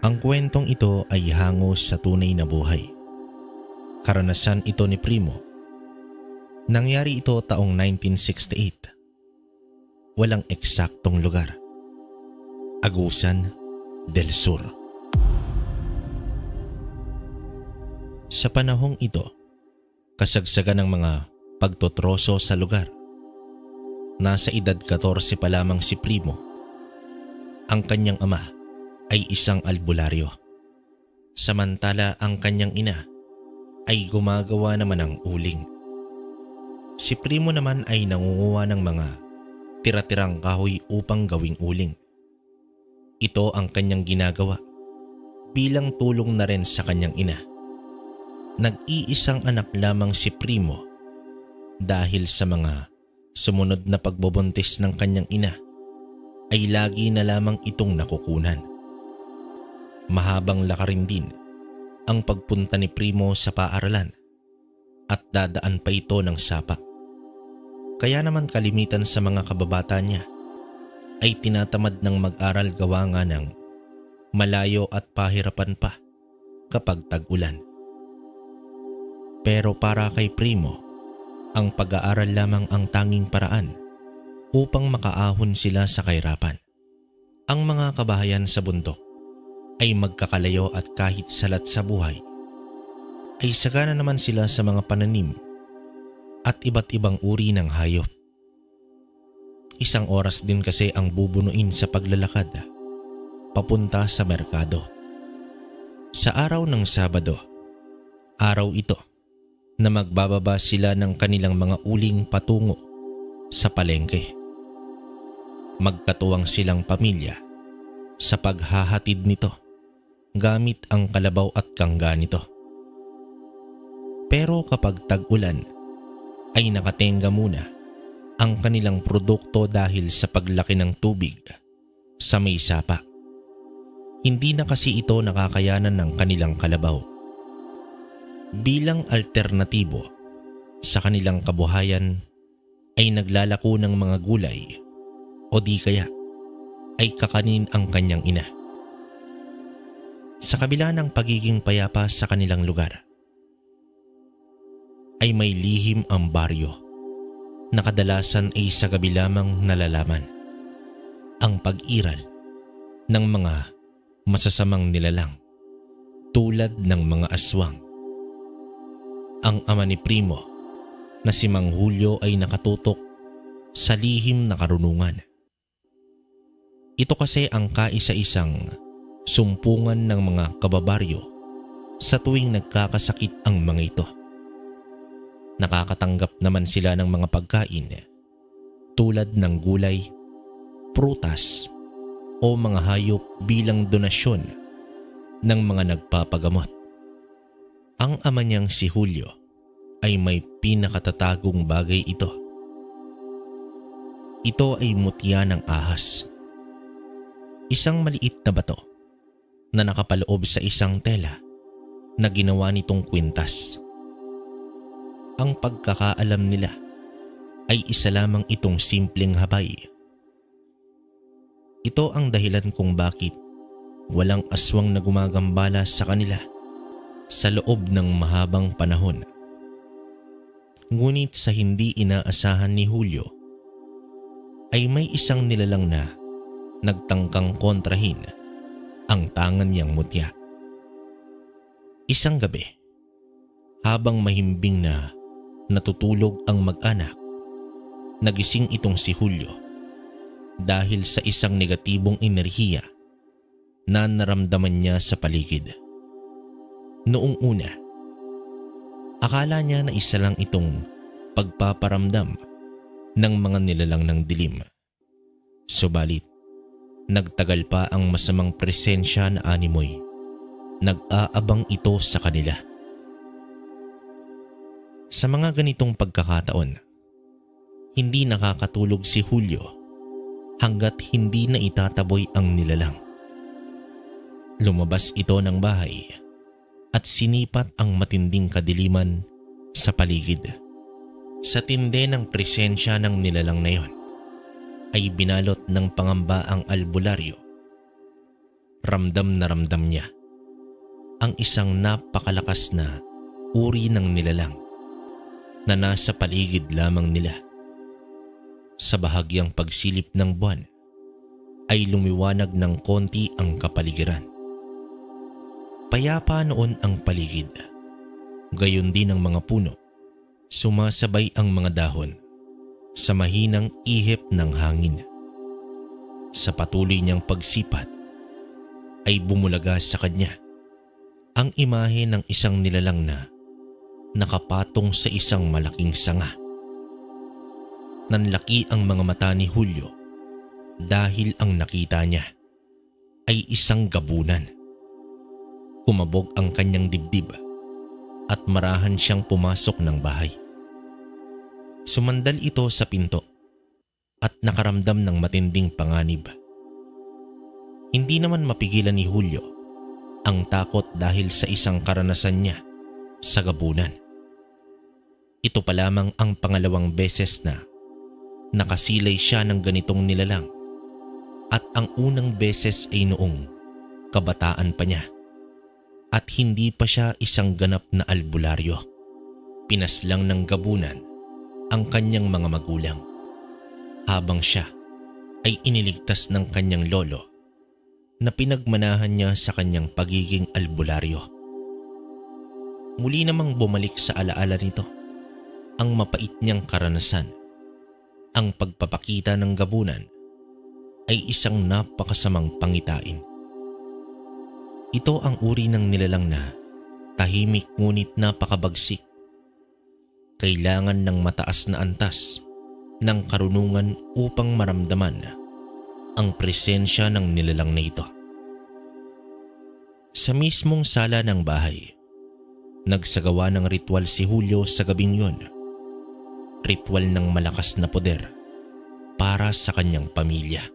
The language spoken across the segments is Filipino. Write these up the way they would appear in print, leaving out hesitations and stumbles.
Ang kwentong ito ay hango sa tunay na buhay. Karanasan ito ni Primo. Nangyari ito taong 1968. Walang eksaktong lugar. Agusan del Sur. Sa panahong ito, kasagsagan ng mga pagtotroso sa lugar. Nasa edad 14 pa lamang si Primo. Ang kanyang ama ay isang albularyo. Samantala ang kanyang ina ay gumagawa naman ng uling. Si Primo naman ay nangunguha ng mga tira-tirang kahoy upang gawing uling. Ito ang kanyang ginagawa bilang tulong na rin sa kanyang ina. Nag-iisang anak lamang si Primo dahil sa mga sumunod na pagbubuntis ng kanyang ina ay lagi na lamang itong nakukunan. Mahabang lakarin din ang pagpunta ni Primo sa paaralan at dadaan pa ito ng sapa. Kaya naman kalimitan sa mga kababata niya ay tinatamad ng mag-aral gawa nga ng malayo at pahirapan pa kapag tag-ulan. Pero para kay Primo, ang pag-aaral lamang ang tanging paraan upang makaahon sila sa kahirapan. Ang mga kabahayan sa bundok ay magkakalayo at kahit salat sa buhay, ay sagana naman sila sa mga pananim at iba't ibang uri ng hayop. Isang oras din kasi ang bubunuin sa paglalakad papunta sa merkado. Sa araw ng Sabado, araw ito na magbababa sila ng kanilang mga uling patungo sa palengke. Magkatuwang silang pamilya sa paghahatid nito gamit ang kalabaw at kangga nito. Pero kapag tag-ulan ay nakatenga muna ang kanilang produkto dahil sa paglaki ng tubig sa may sapa. Hindi na kasi ito nakakayanan ng kanilang kalabaw. Bilang alternatibo sa kanilang kabuhayan ay naglalako ng mga gulay o di kaya ay kakanin ang kanyang ina. Sa kabila ng pagiging payapa sa kanilang lugar, ay may lihim ang baryo na kadalasan ay sa gabi lamang nalalaman ang pag-iral ng mga masasamang nilalang tulad ng mga aswang. Ang ama ni Primo na si Mang Julio ay nakatutok sa lihim na karunungan. Ito kasi ang kaisa-isang sumpungan ng mga kababaryo sa tuwing nagkakasakit ang mga ito. Nakakatanggap naman sila ng mga pagkain tulad ng gulay, prutas o mga hayop bilang donasyon ng mga nagpapagamot. Ang ama niyang si Julio ay may pinakatatagong bagay ito. Ito ay mutya ng ahas. Isang maliit na bato na nakapaloob sa isang tela na ginawa nitong kwintas. Ang pagkakaalam nila ay isa lamang itong simpleng habay. Ito ang dahilan kung bakit walang aswang na gumagambala sa kanila sa loob ng mahabang panahon. Ngunit sa hindi inaasahan ni Julio ay may isang nilalang na nagtangkang kontrahin ang tangan niyang mutya. Isang gabi, habang mahimbing na natutulog ang mag-anak, nagising itong si Julio dahil sa isang negatibong enerhiya na naramdaman niya sa paligid. Noong una, akala niya na isa lang itong pagpaparamdam ng mga nilalang ng dilim. Subalit, nagtagal pa ang masamang presensya na animoy. Nag-aabang ito sa kanila. Sa mga ganitong pagkakataon, hindi nakakatulog si Julio hanggat hindi na itataboy ang nilalang. Lumabas ito ng bahay at sinipat ang matinding kadiliman sa paligid. Sa tindi ng presensya ng nilalang na yon, ay binalot ng pangamba ang albularyo. Ramdam na ramdam niya ang isang napakalakas na uri ng nilalang na nasa paligid lamang nila. Sa bahagyang pagsilip ng buwan ay lumiwanag ng konti ang kapaligiran. Payapa noon ang paligid. Gayon din ang mga puno. Sumasabay ang mga dahon sa mahinang ihip ng hangin. Sa patuloy niyang pagsipat ay bumulaga sa kanya ang imahe ng isang nilalang na nakapatong sa isang malaking sanga. Nanlaki ang mga mata ni Julio dahil ang nakita niya ay isang gabunan. Kumabog ang kanyang dibdib at marahan siyang pumasok ng bahay. Sumandal ito sa pinto at nakaramdam ng matinding panganib. Hindi naman mapigilan ni Julio ang takot dahil sa isang karanasan niya sa gabunan. Ito pa lamang ang pangalawang beses na nakasilay siya ng ganitong nilalang at ang unang beses ay noong kabataan pa niya at hindi pa siya isang ganap na albularyo. Pinaslang ng gabunan ang kanyang mga magulang habang siya ay iniligtas ng kanyang lolo na pinagmanahan niya sa kanyang pagiging albularyo. Muli namang bumalik sa alaala nito ang mapait niyang karanasan. Ang pagpapakita ng gabunan ay isang napakasamang pangitain. Ito ang uri ng nilalang na tahimik ngunit napakabagsik. Kailangan ng mataas na antas ng karunungan upang maramdaman ang presensya ng nilalang na ito. Sa mismong sala ng bahay, nagsagawa ng ritual si Julio sa gabing yun. Ritual ng malakas na poder para sa kanyang pamilya.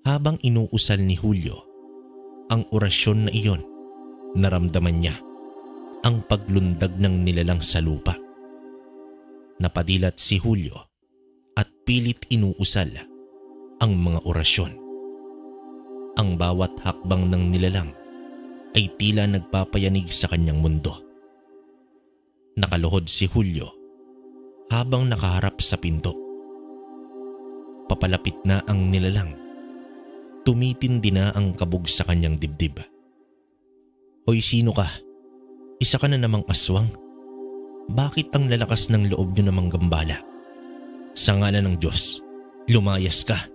Habang inuusal ni Julio ang orasyon na iyon, naramdaman niya ang paglundag ng nilalang sa lupa. Napadilat si Julio at pilit inuusal ang mga orasyon. Ang bawat hakbang ng nilalang ay tila nagpapayanig sa kanyang mundo. Nakaluhod si Julio habang nakaharap sa pinto. Papalapit na ang nilalang. Tumitindi na ang kabog sa kanyang dibdib. Hoy, sino ka? Isa ka na namang aswang? Bakit ang lalakas ng loob niyo namang gambala? Sa ngalan ng Diyos, lumayas ka.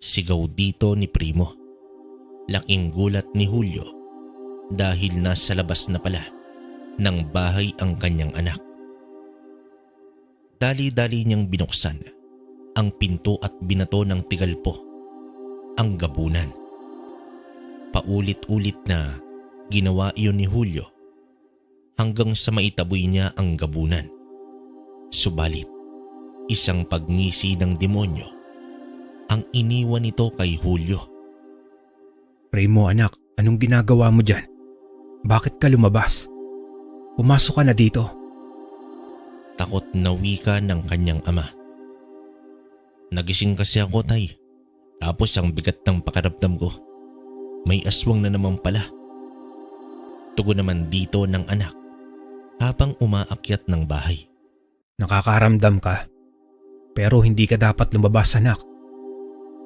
Sigaw dito ni Primo. Laking gulat ni Julio dahil nasa labas na pala ng bahay ang kanyang anak. Dali-dali niyang binuksan ang pinto at binato ng tigalpo ang gabunan. Paulit-ulit na ginawa iyon ni Julio hanggang sa maitaboy niya ang gabunan. Subalit, isang pagngisi ng demonyo ang iniwan nito kay Julio. Primo anak, anong ginagawa mo dyan? Bakit ka lumabas? Pumasok ka na dito. Takot na wika ng kanyang ama. Nagising kasi ako, tay. Tapos ang bigat ng pakiramdam ko. May aswang na naman pala. Tugon naman dito ng anak habang umaakyat ng bahay. Nakakaramdam ka, pero hindi ka dapat lumabas anak.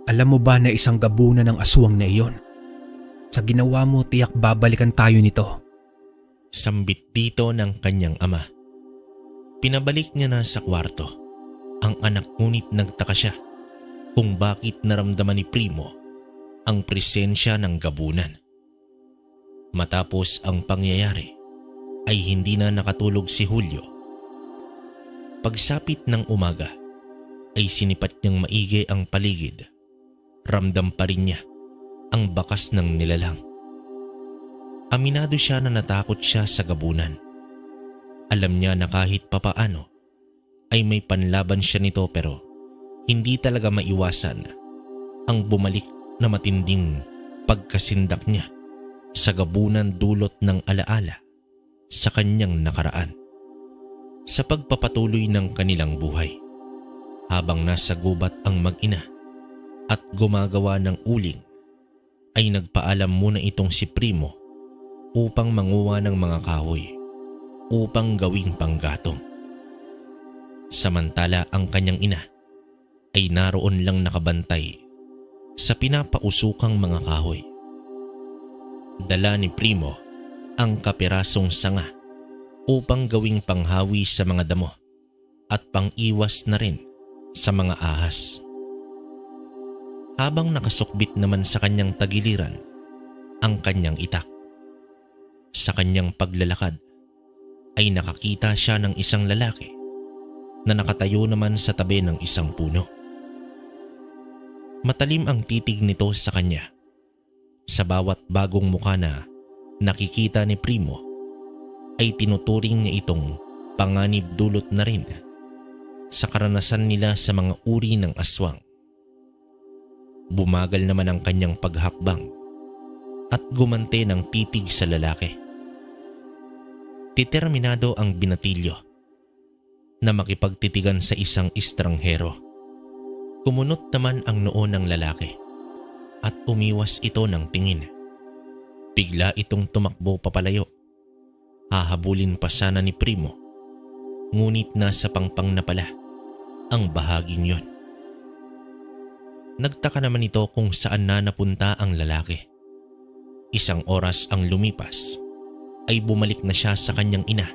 Alam mo ba na isang gabunan ng aswang na iyon? Sa ginawa mo, tiyak babalikan tayo nito. Sambit dito ng kanyang ama. Pinabalik niya na sa kwarto ang anak, ngunit nagtaka siya kung bakit naramdaman ni Primo ang presensya ng gabunan. Matapos ang pangyayari ay hindi na nakatulog si Julio. Pagsapit ng umaga ay sinipat niyang maigi ang paligid. Ramdam pa rin niya ang bakas ng nilalang. Aminado siya na natakot siya sa gabunan. Alam niya na kahit papaano ay may panlaban siya nito, pero hindi talaga maiwasan ang bumalik na matinding pagkasindak niya sa gabunan dulot ng alaala sa kanyang nakaraan. Sa pagpapatuloy ng kanilang buhay, habang nasa gubat ang mag-ina at gumagawa ng uling ay nagpaalam muna itong si Primo upang manguha ng mga kahoy upang gawing panggatong. Samantala ang kanyang ina ay naroon lang nakabantay sa pinapausukang mga kahoy. Dala ni Primo ang kapirasong sanga upang gawing panghawi sa mga damo at pang-iwas na rin sa mga ahas. Habang nakasukbit naman sa kanyang tagiliran ang kanyang itak, sa kanyang paglalakad ay nakakita siya ng isang lalaki na nakatayo naman sa tabi ng isang puno. Matalim ang titig nito sa kanya. Sa bawat bagong mukha na nakikita ni Primo ay tinuturing niya itong panganib dulot na rin sa karanasan nila sa mga uri ng aswang. Bumagal naman ang kanyang paghakbang at gumante ng titig sa lalaki. Determinado ang binatilyo na makipagtitigan sa isang estranghero. Kumunot naman ang noo ng lalaki at umiwas ito ng tingin. Bigla itong tumakbo papalayo. Hahabulin pa sana ni Primo, ngunit nasa pangpang na pala ang bahaging yon. Nagtaka naman ito kung saan na napunta ang lalaki. Isang oras ang lumipas ay bumalik na siya sa kanyang ina.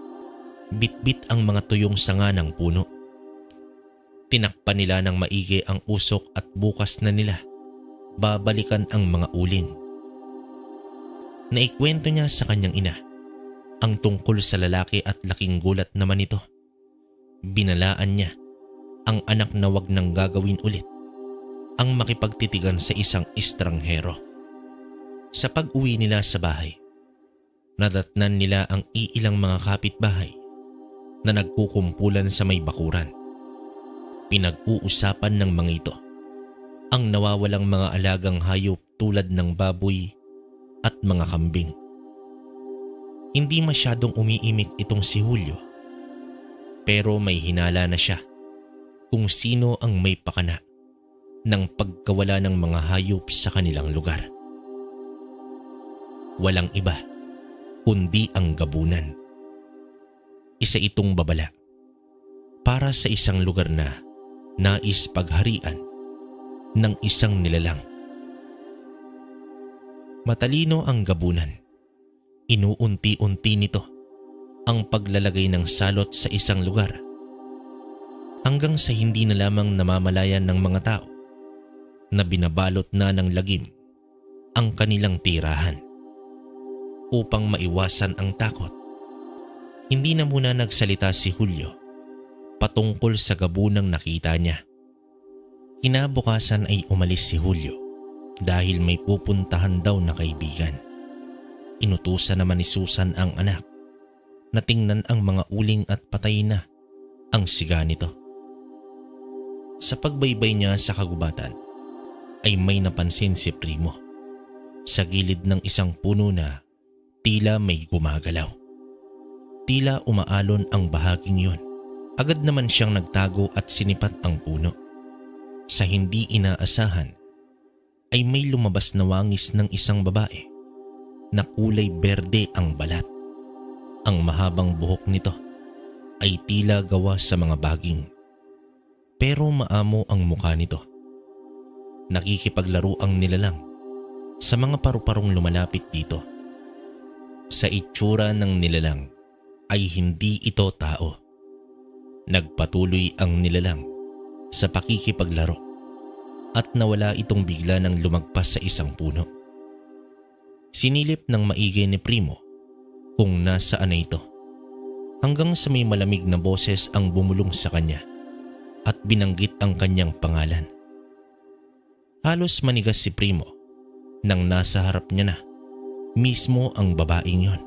Bitbit ang mga tuyong sanga ng puno. Tinakpan nila ng maigi ang usok at bukas na nila babalikan ang mga uling. Naikwento niya sa kanyang ina ang tungkol sa lalaki at laking gulat naman ito. Binalaan niya ang anak na wag nang gagawin ulit ang makipagtitigan sa isang estranghero. Sa pag-uwi nila sa bahay, nadatnan nila ang iilang mga kapitbahay na nagkukumpulan sa may bakuran. Pinag-uusapan ng mga ito ang nawawalang mga alagang hayop tulad ng baboy at mga kambing. Hindi masyadong umiimik itong si Julio, pero may hinala na siya kung sino ang may pakana ng pagkawala ng mga hayop sa kanilang lugar. Walang iba kundi ang gabunan. Isa itong babala para sa isang lugar na nais pagharian ng isang nilalang. Matalino ang gabunan. Inuunti-unti nito ang paglalagay ng salot sa isang lugar hanggang sa hindi na lamang namamalayan ng mga tao na binabalot na ng lagim ang kanilang tirahan. Upang maiwasan ang takot, hindi na muna nagsalita si Julio patungkol sa gabunang nakita niya. Kinabukasan ay umalis si Julio dahil may pupuntahan daw na kaibigan. Inutusan naman ni Susan ang anak na tingnan ang mga uling at patay na ang siga nito. Sa pagbaybay niya sa kagubatan ay may napansin si Primo sa gilid ng isang puno na tila may gumagalaw. Tila umaalon ang bahaging yon. Agad naman siyang nagtago at sinipat ang puno. Sa hindi inaasahan ay may lumabas na wangis ng isang babae na kulay berde ang balat. Ang mahabang buhok nito ay tila gawa sa mga baging. Pero maamo ang mukha nito. Nakikipaglaro ang nilalang sa mga paru-parong lumalapit dito. Sa itsura ng nilalang ay hindi ito tao. Nagpatuloy ang nilalang sa pakikipaglaro at nawala itong bigla nang lumagpas sa isang puno. Sinilip ng maigi ni Primo kung nasaan na ito hanggang sa may malamig na boses ang bumulong sa kanya at binanggit ang kanyang pangalan. Halos manigas si Primo nang nasa harap niya na mismo ang babaeng yon.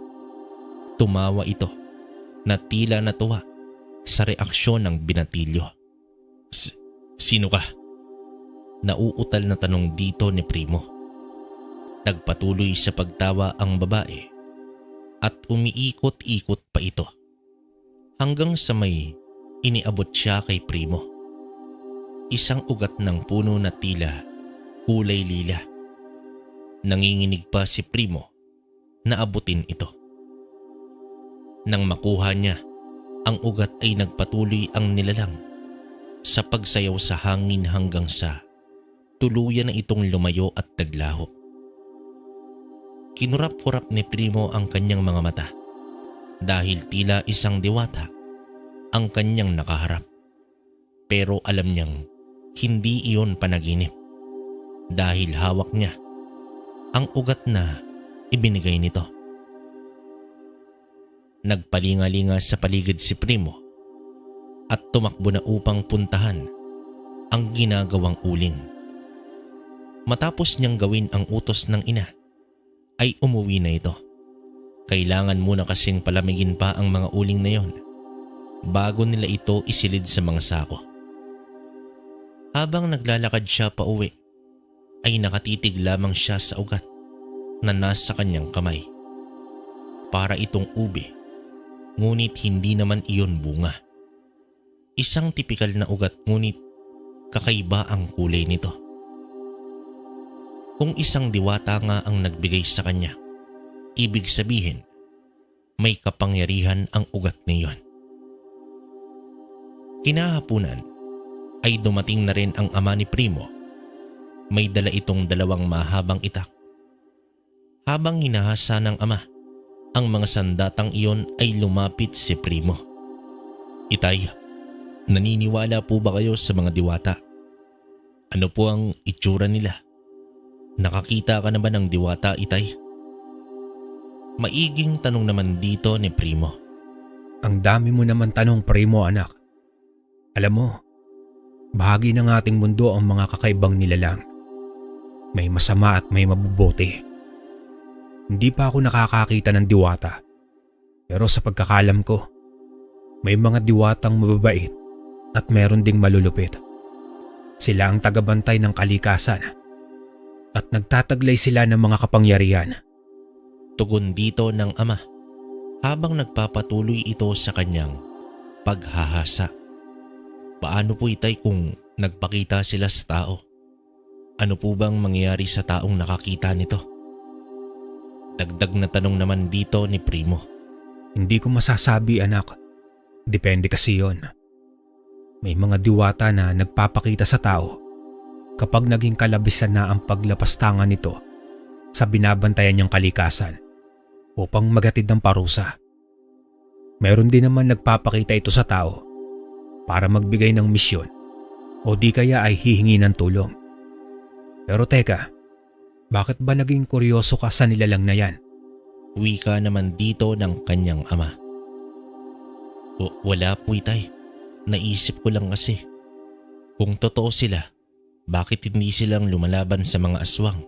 Tumawa ito na tila natuwa sa reaksyon ng binatilyo. Sino ka? Nauutal na tanong dito ni Primo. Nagpatuloy sa pagtawa ang babae at umiikot-ikot pa ito hanggang sa may iniabot siya kay Primo. Isang ugat ng puno na tila kulay lila. Nanginginig pa si Primo na abutin ito. Nang makuha niya ang ugat ay nagpatuloy ang nilalang sa pagsayaw sa hangin hanggang sa tuluyan na itong lumayo at naglaho. Kinurap-kurap ni Primo ang kanyang mga mata dahil tila isang diwata ang kanyang nakaharap. Pero alam niyang hindi iyon panaginip dahil hawak niya ang ugat na ibinigay nito. Nagpalingalinga sa paligid si Primo at tumakbo na upang puntahan ang ginagawang uling. Matapos niyang gawin ang utos ng ina ay umuwi na ito. Kailangan muna kasing palamigin pa ang mga uling na yon bago nila ito isilid sa mga sako. Habang naglalakad siya pa uwi ay nakatitig lamang siya sa ugat na nasa kanyang kamay. Para itong ube, ngunit hindi naman iyon bunga. Isang tipikal na ugat ngunit kakaiba ang kulay nito. Kung isang diwata nga ang nagbigay sa kanya, ibig sabihin may kapangyarihan ang ugat na iyon. Kinahapunan ay dumating na rin ang ama ni Primo. May dala itong dalawang mahabang itak. Habang hinahasa ng ama ang mga sandatang iyon ay lumapit si Primo. "Itay, naniniwala po ba kayo sa mga diwata? Ano po ang itsura nila? Nakakita ka na ba ng diwata, Itay?" Maiging tanong naman dito ni Primo. Ang dami mo naman tanong, Primo, anak. Alam mo, bahagi ng ating mundo ang mga kakaibang nilalang. May masama at may mabubuti. Hindi pa ako nakakakita ng diwata. Pero sa pagkakalam ko, may mga diwatang mababait at meron ding malulupit. Sila ang tagabantay ng kalikasan at nagtataglay sila ng mga kapangyarihan. Tugon dito ng ama habang nagpapatuloy ito sa kanyang paghahasa. Paano po, Itay, kung nagpakita sila sa tao? Ano po bang mangyayari sa taong nakakita nito? Dagdag na tanong naman dito ni Primo. Hindi ko masasabi, anak. Depende kasi yon. May mga diwata na nagpapakita sa tao kapag naging kalabisan na ang paglapastangan nito sa binabantayan niyang kalikasan upang magatid ng parusa. Meron din naman nagpapakita ito sa tao para magbigay ng misyon o di kaya ay hihingi ng tulong. Pero teka, bakit ba naging kuryoso ka sa nilalang na yan? Wika naman dito ng kanyang ama. Wala po, Itay. Naisip ko lang kasi. Kung totoo sila, bakit hindi silang lumalaban sa mga aswang?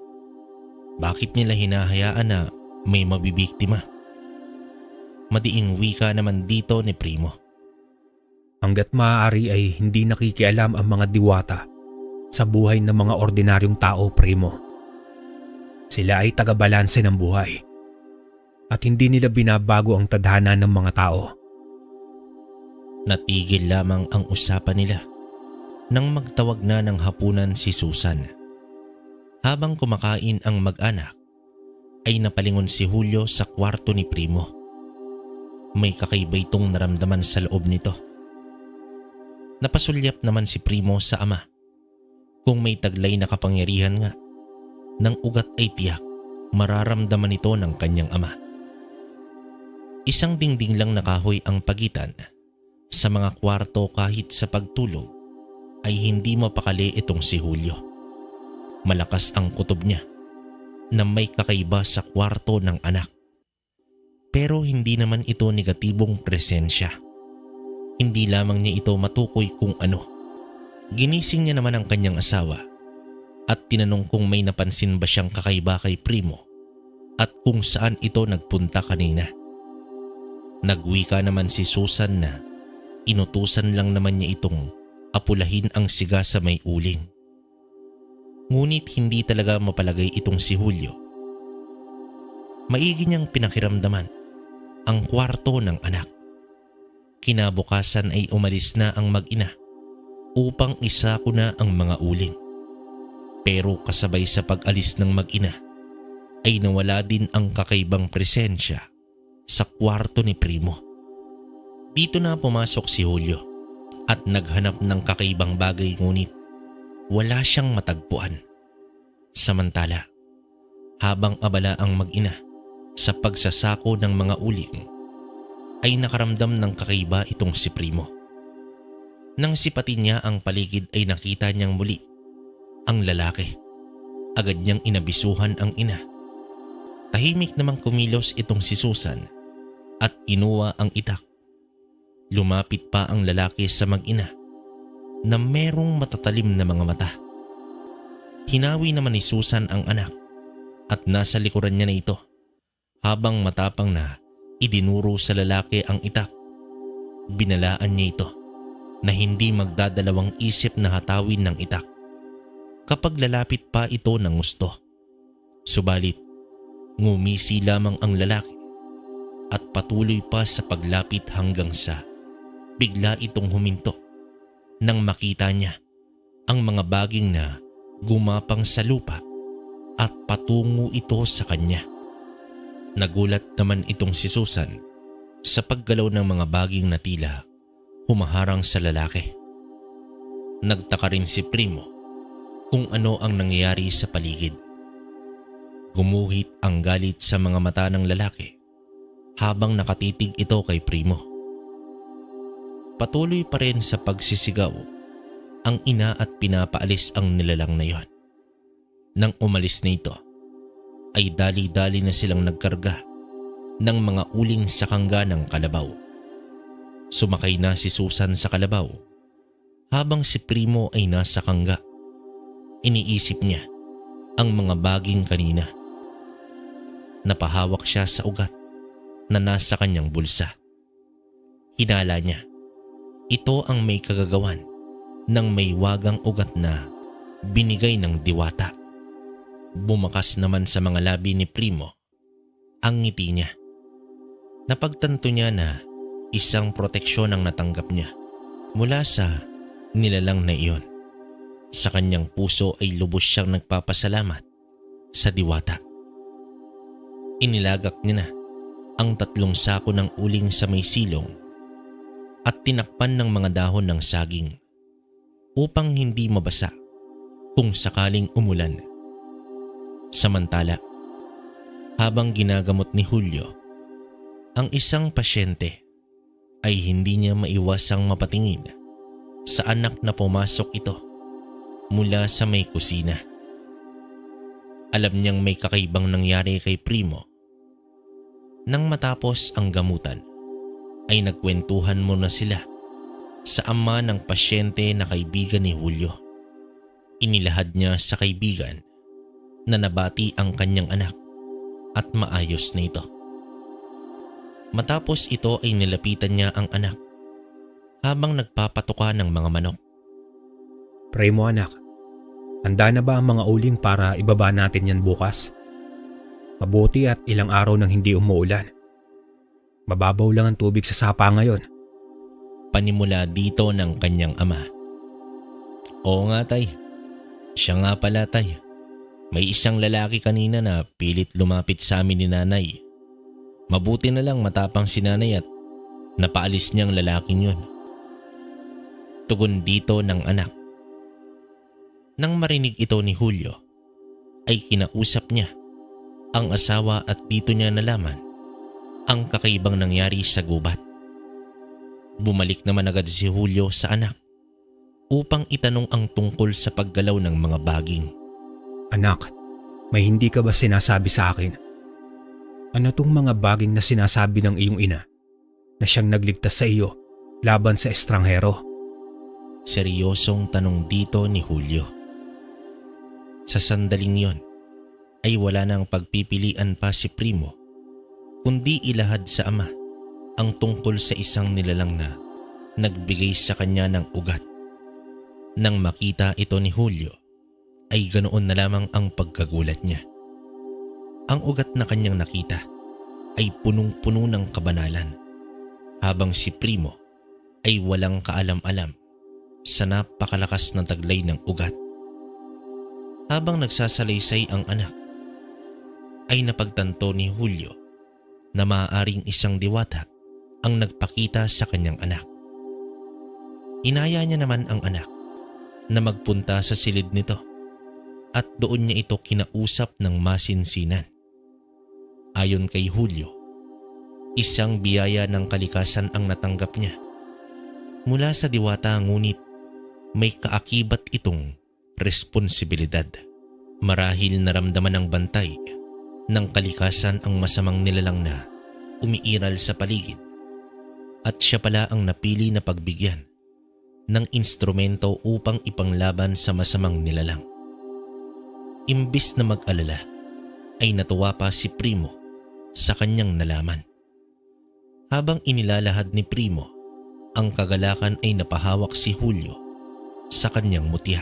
Bakit nila hinahayaan na may mabibiktima? Madiing wika naman dito ni Primo. Hanggat maaari ay hindi nakikialam ang mga diwata sa buhay ng mga ordinaryong tao, Primo. Sila ay tagabalanse ng buhay at hindi nila binabago ang tadhana ng mga tao. Natigil lamang ang usapan nila nang magtawag na ng hapunan si Susan. Habang kumakain ang mag-anak, ay napalingon si Julio sa kwarto ni Primo. May kakaiba itong naramdaman sa loob nito. Napasulyap naman si Primo sa ama. Kung may taglay na kapangyarihan nga ng ugat ay tiyak, mararamdaman ito ng kanyang ama. Isang dingding lang na kahoy ang pagitan sa mga kwarto kahit sa pagtulog ay hindi mapakali itong si Julio. Malakas ang kutob niya na may kakaiba sa kwarto ng anak. Pero hindi naman ito negatibong presensya. Hindi lamang niya ito matukoy kung ano. Ginising niya naman ang kanyang asawa at tinanong kung may napansin ba siyang kakaiba kay Primo at kung saan ito nagpunta kanina. Nagwika naman si Susan na inutusan lang naman niya itong apulahin ang siga sa may uling. Ngunit hindi talaga mapalagay itong si Julio. Maigi niyang pinakiramdaman ang kwarto ng anak. Kinabukasan ay umalis na ang mag-ina upang isako na ang mga uling. Pero kasabay sa pag-alis ng mag-ina ay nawala din ang kakaibang presensya sa kwarto ni Primo. Dito na pumasok si Julio at naghanap ng kakaibang bagay, ngunit wala siyang matagpuan. Samantala, habang abala ang mag-ina sa pagsasako ng mga uling, ay nakaramdam ng kakaiba itong si Primo. Nang sipatin niya ang paligid ay nakita niyang muli ang lalaki. Agad niyang inabisuhan ang ina. Tahimik namang kumilos itong si Susan at kinuha ang itak. Lumapit pa ang lalaki sa mag-ina na merong matatalim na mga mata. Hinawi naman ni Susan ang anak at nasa likuran niya na ito, habang matapang na idinuro sa lalaki ang itak. Binalaan niya ito na hindi magdadalawang isip na hatawin ng itak kapag lalapit pa ito ng gusto. Subalit, ngumisi lamang ang lalaki at patuloy pa sa paglapit hanggang sa bigla itong huminto nang makita niya ang mga baging na gumapang sa lupa at patungo ito sa kanya. Nagulat naman itong si Susan sa paggalaw ng mga baging na tila humaharang sa lalaki. Nagtaka rin si Primo kung ano ang nangyayari sa paligid. Gumuhit ang galit sa mga mata ng lalaki habang nakatitig ito kay Primo. Patuloy pa rin sa pagsisigaw ang ina at pinapaalis ang nilalang na yon. Nang umalis na ito, ay dali-dali na silang nagkarga ng mga uling sa kangga ng kalabaw. Sumakay na si Susan sa kalabaw habang si Primo ay nasa kangga. Iniisip niya ang mga baging kanina. Napahawak siya sa ugat na nasa kanyang bulsa. Hinala niya, ito ang may kagagawan ng may wagang ugat na binigay ng diwata. Bumakas naman sa mga labi ni Primo ang ngiti niya. Napagtanto niya na isang proteksyon ang natanggap niya mula sa nilalang na iyon. Sa kanyang puso ay lubos siyang nagpapasalamat sa diwata. Inilagak niya na ang 3 sako ng uling sa may silong at tinakpan ng mga dahon ng saging upang hindi mabasa kung sakaling umulan. Samantala, habang ginagamot ni Julio ang isang pasyente, ay hindi niya maiwasang mapatingin sa anak na pumasok ito mula sa may kusina. Alam niyang may kakaibang nangyari kay Primo. Nang matapos ang gamutan, ay nagkwentuhan muna sila sa ama ng pasyente na kaibigan ni Julio. Inilahad niya sa kaibigan na nabati ang kanyang anak at maayos na ito. Matapos ito ay nilapitan niya ang anak habang nagpapatuka ng mga manok. Primo anak, handa na ba ang mga uling para ibaba natin yan bukas? Mabuti at ilang araw nang hindi umuulan. Mababaw lang ang tubig sa sapa ngayon. Panimula dito ng kanyang ama. Oo nga tay, siya nga pala tay. May isang lalaki kanina na pilit lumapit sa amin ni nanay. Mabuti na lang matapang si nanay at napaalis niyang lalaking yun. Tugon dito ng anak. Nang marinig ito ni Julio, ay kinausap niya ang asawa at dito niya nalaman ang kakaibang nangyari sa gubat. Bumalik naman agad si Julio sa anak upang itanong ang tungkol sa paggalaw ng mga baging. Anak, may hindi ka ba sinasabi sa akin? Ano tong mga baging na sinasabi ng iyong ina na siyang nagligtas sa iyo laban sa estranghero? Seryosong tanong dito ni Julio. Sa sandaling yon ay wala nang pagpipilian pa si Primo kundi ilahad sa ama ang tungkol sa isang nilalang na nagbigay sa kanya ng ugat. Nang makita ito ni Julio ay ganoon na lamang ang pagkagulat niya. Ang ugat na kanyang nakita ay punong-puno ng kabanalan, habang si Primo ay walang kaalam-alam sa napakalakas na taglay ng ugat. Habang nagsasalaysay ang anak, ay napagtanto ni Julio na maaaring isang diwata ang nagpakita sa kanyang anak. Inaya niya naman ang anak na magpunta sa silid nito at doon niya ito kinausap ng masinsinan. Ayon kay Julio, isang biyaya ng kalikasan ang natanggap niya mula sa diwata, ngunit may kaakibat itong responsibilidad. Marahil naramdaman ng bantay ng kalikasan ang masamang nilalang na umiiral sa paligid at siya pala ang napili na pagbigyan ng instrumento upang ipanglaban sa masamang nilalang. Imbis na mag-alala, ay natuwa pa si Primo sa kanyang nalaman. Habang inilalahad ni Primo ang kagalakan, ay napahawak si Julio sa kanyang mutya.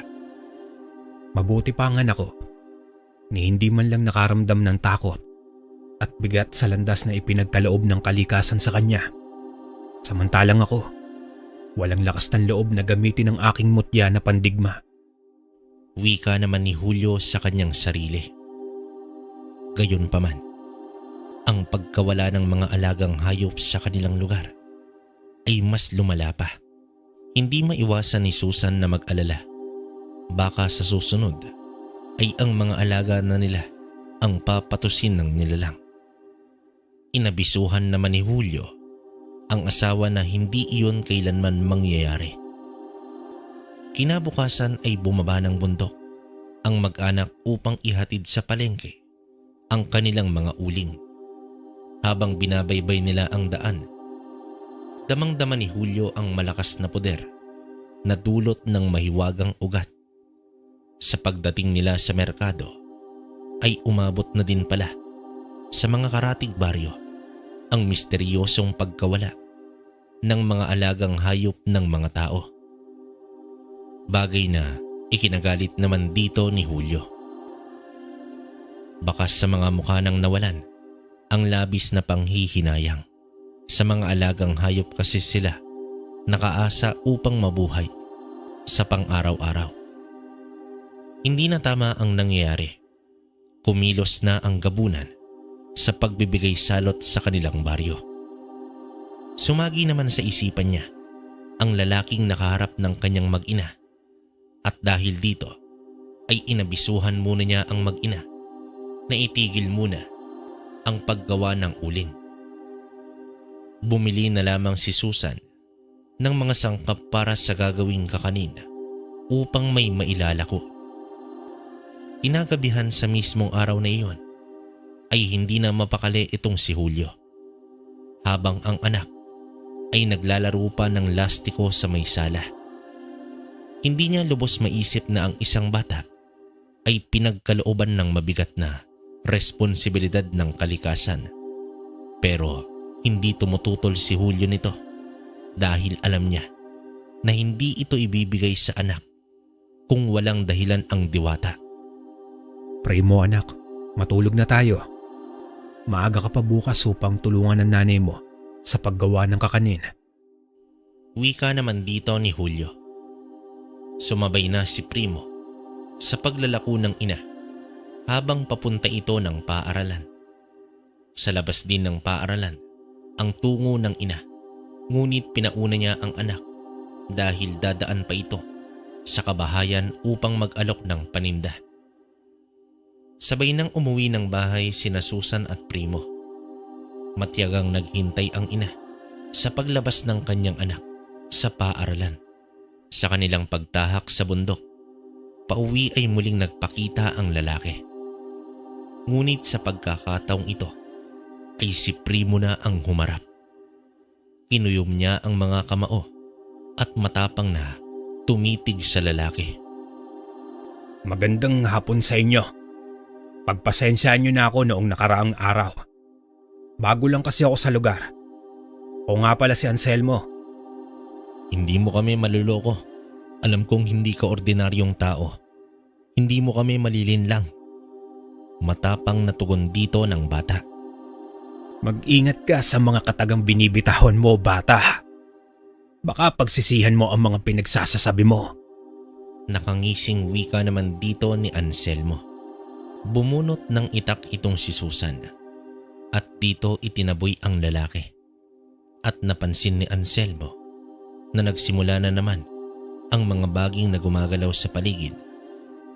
Mabuti pa ang anak ko ni hindi man lang nakaramdam ng takot at bigat sa landas na ipinagkaloob ng kalikasan sa kanya. Samantalang ako, walang lakas ng loob na gamitin ang aking mutya na pandigma. Wika naman ni Julio sa kanyang sarili. Gayunpaman, ang pagkawala ng mga alagang hayop sa kanilang lugar ay mas lumala pa. Hindi maiwasan ni Susan na mag-alala. Baka sa susunod ay ang mga alaga na nila ang papatusin ng nilalang. Inabisuhan naman ni Julio ang asawa na hindi iyon kailanman mangyayari. Kinabukasan ay bumaba ng bundok ang mag-anak upang ihatid sa palengke ang kanilang mga uling. Habang binabaybay nila ang daan, damang-dama ni Julio ang malakas na poder na dulot ng mahiwagang ugat. Sa pagdating nila sa merkado, ay umabot na din pala sa mga karatig baryo ang misteryosong pagkawala ng mga alagang hayop ng mga tao. Bagay na ikinagalit naman dito ni Julio. Bakas sa mga mukha ng nawalan ang labis na panghihinayang. Sa mga alagang hayop kasi sila nakaasa upang mabuhay sa pang-araw-araw. Hindi na tama ang nangyayari. Kumilos na ang gabunan sa pagbibigay salot sa kanilang baryo. Sumagi naman sa isipan niya ang lalaking nakaharap ng kanyang mag-ina, at dahil dito ay inabisuhan muna niya ang mag-ina na itigil muna ang paggawa ng uling. Bumili na lamang si Susan ng mga sangkap para sa gagawing kakanin upang may mailalako. Kinagabihan sa mismong araw na iyon ay hindi na mapakali itong si Julio, habang ang anak ay naglalaro pa ng lastiko sa may sala. Hindi niya lubos maisip na ang isang bata ay pinagkalooban ng mabigat na responsibilidad ng kalikasan. Pero hindi tumututol si Julio nito dahil alam niya na hindi ito ibibigay sa anak kung walang dahilan ang diwata. Primo anak, matulog na tayo. Maaga ka pa bukas upang tulungan ng nanay mo sa paggawa ng kakanin. Wika naman dito ni Julio. Sumabay na si Primo sa paglalako ng ina habang papunta ito ng paaralan. Sa labas din ng paaralan ang tungo ng ina, ngunit pinauna niya ang anak dahil dadaan pa ito sa kabahayan upang mag-alok ng paninda. Sabay nang umuwi ng bahay sina Susan at Primo. Matyagang naghintay ang ina sa paglabas ng kanyang anak sa paaralan. Sa kanilang pagtahak sa bundok, pauwi ay muling nagpakita ang lalaki. Ngunit sa pagkakataong ito ay si Primo na ang humarap. Kinuyom niya ang mga kamao at matapang na tumitig sa lalaki. Magandang hapon sa inyo. Pagpasensyaan niyo na ako noong nakaraang araw. Bago lang kasi ako sa lugar. O nga pala si Anselmo. Hindi mo kami maluloko. Alam kong hindi ka ordinaryong tao. Hindi mo kami malilinlang. Matapang na tugon dito ng bata. Mag-ingat ka sa mga katagang binibitahon mo, bata. Baka pagsisihan mo ang mga pinagsasasabi mo. Nakangising wika naman dito ni Anselmo. Bumunot ng itak itong si Susan at dito itinaboy ang lalaki at napansin ni Anselmo na nagsimula na naman ang mga baging na gumagalaw sa paligid,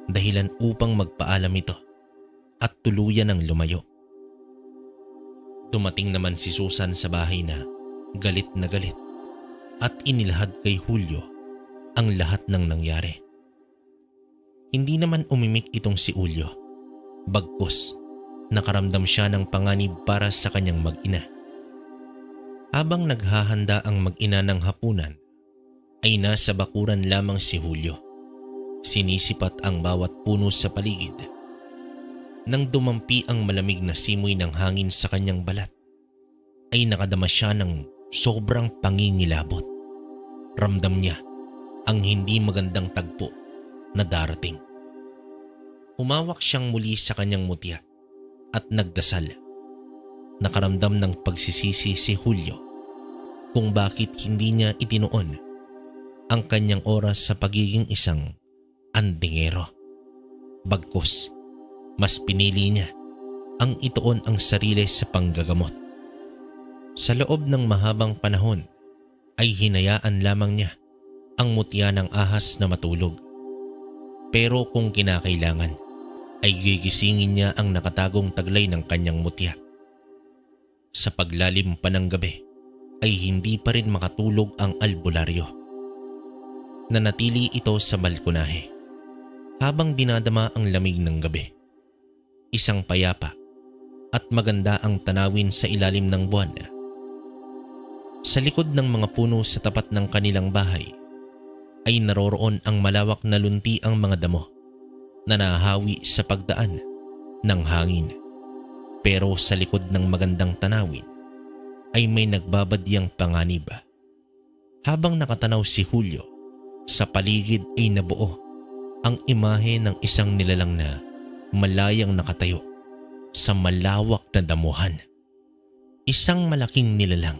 dahilan upang magpaalam ito at tuluyan ng lumayo. Dumating naman si Susan sa bahay na galit at inilahad kay Julio ang lahat ng nangyari. Hindi naman umimik itong si Julio, bagkus nakaramdam siya ng panganib para sa kanyang mag-ina. Habang naghahanda ang mag-ina ng hapunan, ay nasa bakuran lamang si Julio. Sinisipat ang bawat puno sa paligid. Nang dumampi ang malamig na simoy ng hangin sa kanyang balat, ay nakadama siya ng sobrang pangingilabot. Ramdam niya ang hindi magandang tagpo na darating. Humawak siyang muli sa kanyang mutya at nagdasal. Nakaramdam ng pagsisisi si Julio kung bakit hindi niya itinuon ang kanyang oras sa pagiging isang andingero. Bagkus, mas pinili niya ang ituon ang sarili sa panggagamot. Sa loob ng mahabang panahon ay hinayaan lamang niya ang mutya ng ahas na matulog. Pero kung kinakailangan ay gigisingin niya ang nakatagong taglay ng kanyang mutya. Sa paglalim pa ng gabi ay hindi pa rin makatulog ang albularyo. Nanatili ito sa balkonahe habang dinadama ang lamig ng gabi. Isang payapa at maganda ang tanawin sa ilalim ng buwan. Sa likod ng mga puno sa tapat ng kanilang bahay ay naroroon ang malawak na lunti ang mga damo na nahahawi sa pagdaan ng hangin. Pero sa likod ng magandang tanawin ay may nagbabadyang panganib. Habang nakatanaw si Julio, sa paligid ay nabuo ang imahe ng isang nilalang na malayang nakatayo sa malawak na damuhan. Isang malaking nilalang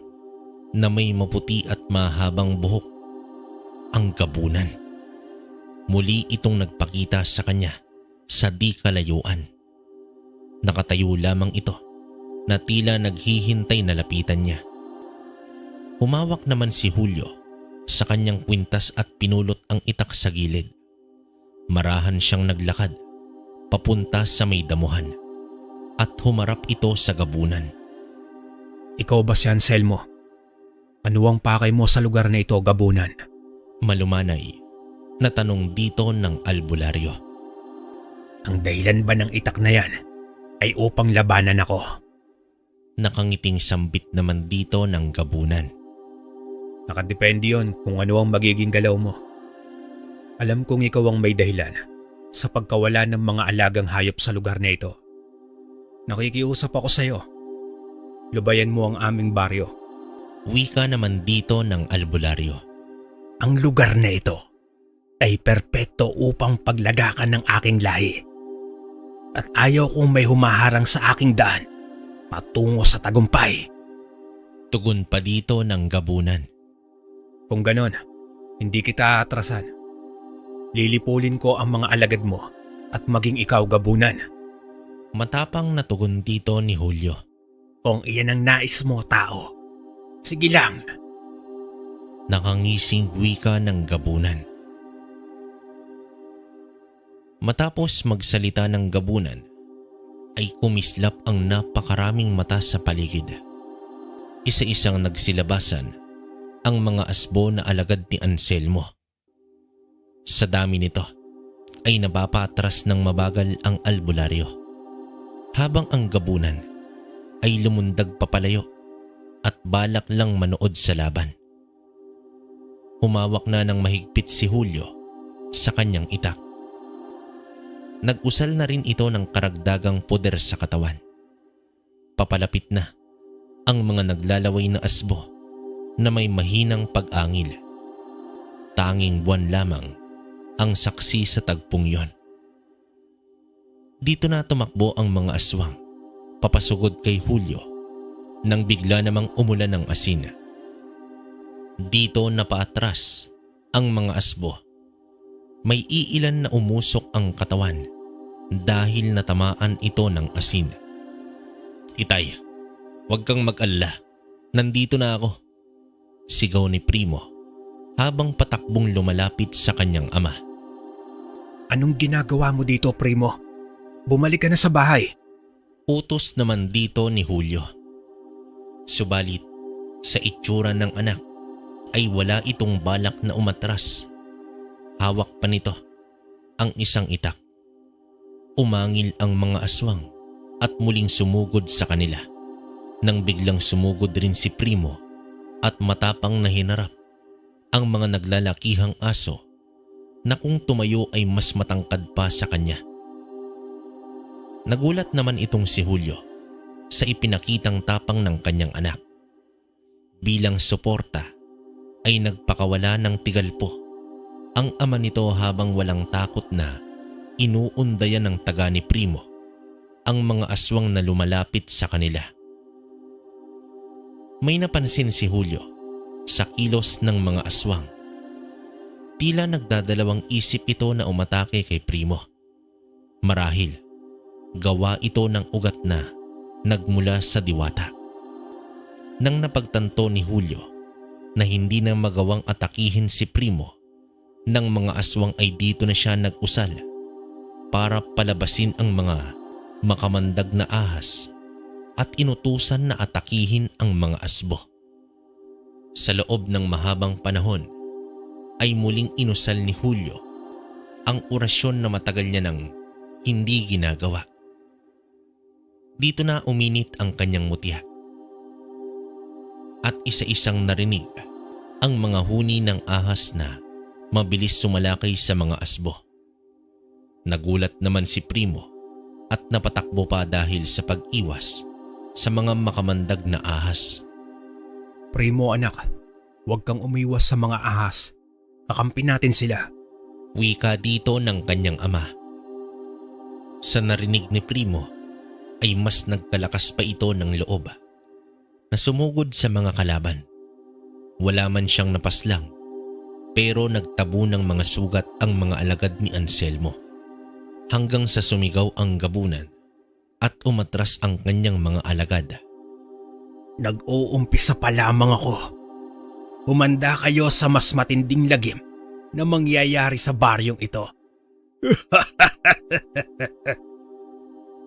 na may maputi at mahabang buhok, ang gabunan. Muli itong nagpakita sa kanya sa di kalayuan. Nakatayo lamang ito na tila naghihintay na lapitan niya. Humawak naman si Julio sa kanyang kwintas at pinulot ang itak sa gilid. Marahan siyang naglakad papunta sa may damuhan at humarap ito sa gabunan. Ikaw ba si Anselmo? Ano ang pakay mo sa lugar na ito, gabunan? Malumanay na tanong dito ng albularyo. Ang dahilan ba ng itak na yan ay upang labanan ako? Nakangiting sambit naman dito ng gabunan. Nakadepende yon kung ano ang magiging galaw mo. Alam kong ikaw ang may dahilan sa pagkawala ng mga alagang hayop sa lugar na ito. Nakikiusap ako sa iyo. Lubayan mo ang aming baryo. Wika naman dito ng albularyo. Ang lugar na ito ay perpekto upang paglagakan ng aking lahi. At ayaw kong may humaharang sa aking daan patungo sa tagumpay. Tugon pa dito ng gabunan. Kung ganon, hindi kita atrasan. Lilipulin ko ang mga alagad mo at maging ikaw, gabunan. Matapang na tugon dito ni Julio. Kung iyan ang nais mo, tao, sige lang. Nakangising wika ng gabunan. Matapos magsalita ng gabunan, ay kumislap ang napakaraming mata sa paligid. Isa-isang nagsilabasan ang mga asbo na alagad ni Anselmo. Sa dami nito ay napapatras ng mabagal ang albularyo, habang ang gabunan ay lumundag papalayo at balak lang manood sa laban. Humawak na ng mahigpit si Julio sa kanyang itak. Nag-usal na rin ito ng karagdagang poder sa katawan. Papalapit na ang mga naglalaway na asbo na may mahinang pag-angil. Tanging buwan lamang ang saksi sa tagpong yon. Dito na tumakbo ang mga aswang papasugod kay Julio nang bigla namang umulan ng asin. Dito napaatras ang mga asbo. May iilan na umusok ang katawan dahil natamaan ito ng asin. "Itay, huwag kang mag-alala. Nandito na ako," sigaw ni Primo habang patakbong lumalapit sa kanyang ama. Anong ginagawa mo dito, Primo? Bumalik ka na sa bahay. Utos naman dito ni Julio. Subalit sa itsura ng anak ay wala itong balak na umatras. Hawak pa nito ang isang itak. Umangil ang mga aswang at muling sumugod sa kanila. Nang biglang sumugod rin si Primo at matapang na hinarap ang mga naglalakihang aso na kung tumayo ay mas matangkad pa sa kanya. Nagulat naman itong si Julio sa ipinakitang tapang ng kanyang anak. Bilang suporta ay nagpakawala ng tigalpo ang ama nito habang walang takot na inuundayan ng taga ni Primo ang mga aswang na lumalapit sa kanila. May napansin si Julio sa kilos ng mga aswang. Tila nagdadalawang isip ito na umatake kay Primo. Marahil, gawa ito ng ugat na nagmula sa diwata. Nang napagtanto ni Julio na hindi na magawang atakihin si Primo ng mga aswang ay dito na siya nag-usal para palabasin ang mga makamandag na ahas at inutusan na atakihin ang mga asbo. Sa loob ng mahabang panahon ay muling inusal ni Julio ang orasyon na matagal niya nang hindi ginagawa. Dito na uminit ang kanyang mutya at isa-isang narinig ang mga huni ng ahas na mabilis sumalakay sa mga asbo. Nagulat naman si Primo at napatakbo pa dahil sa pag-iwas sa mga makamandag na ahas. Primo anak, huwag kang umiwas sa mga ahas. Kakampi natin sila. Wika dito ng kanyang ama. Sa narinig ni Primo ay mas nagkalakas pa ito ng loob na sumugod sa mga kalaban. Wala man siyang napaslang pero nagtabo ng mga sugat ang mga alagad ni Anselmo hanggang sa sumigaw ang gabunan at umatras ang kanyang mga alagad. Nag-uumpisa pa lamang ako. Humanda kayo sa mas matinding lagim na mangyayari sa baryong ito.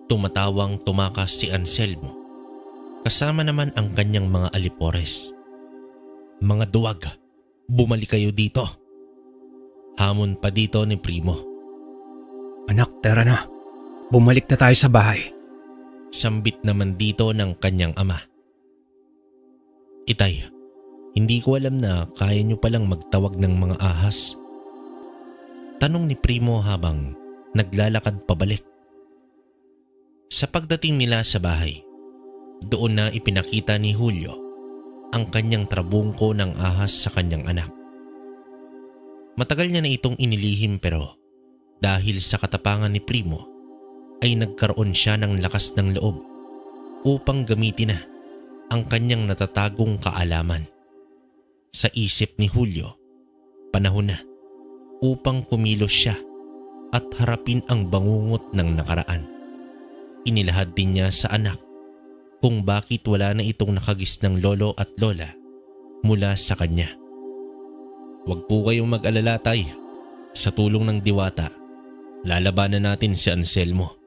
Tumatawang tumakas si Anselmo kasama naman ang kanyang mga alipores. "Mga duwag, bumalik kayo dito." Hamon pa dito ni Primo. Anak, tara na. Bumalik na tayo sa bahay. Sambit naman dito ng kanyang ama. "Itay, hindi ko alam na kaya niyo palang magtawag ng mga ahas." Tanong ni Primo habang naglalakad pabalik. Sa pagdating nila sa bahay, doon na ipinakita ni Julio ang kanyang trabungko ng ahas sa kanyang anak. Matagal niya na itong inilihim pero dahil sa katapangan ni Primo ay nagkaroon siya ng lakas ng loob upang gamitin na ang kanyang natatagong kaalaman. Sa isip ni Julio, panahon na upang kumilos siya at harapin ang bangungot ng nakaraan. Inilahad din niya sa anak kung bakit wala na itong nakagis ng lolo at lola mula sa kanya. "Huwag po kayong mag-alala, tay. Sa tulong ng diwata, lalabanan natin si Anselmo."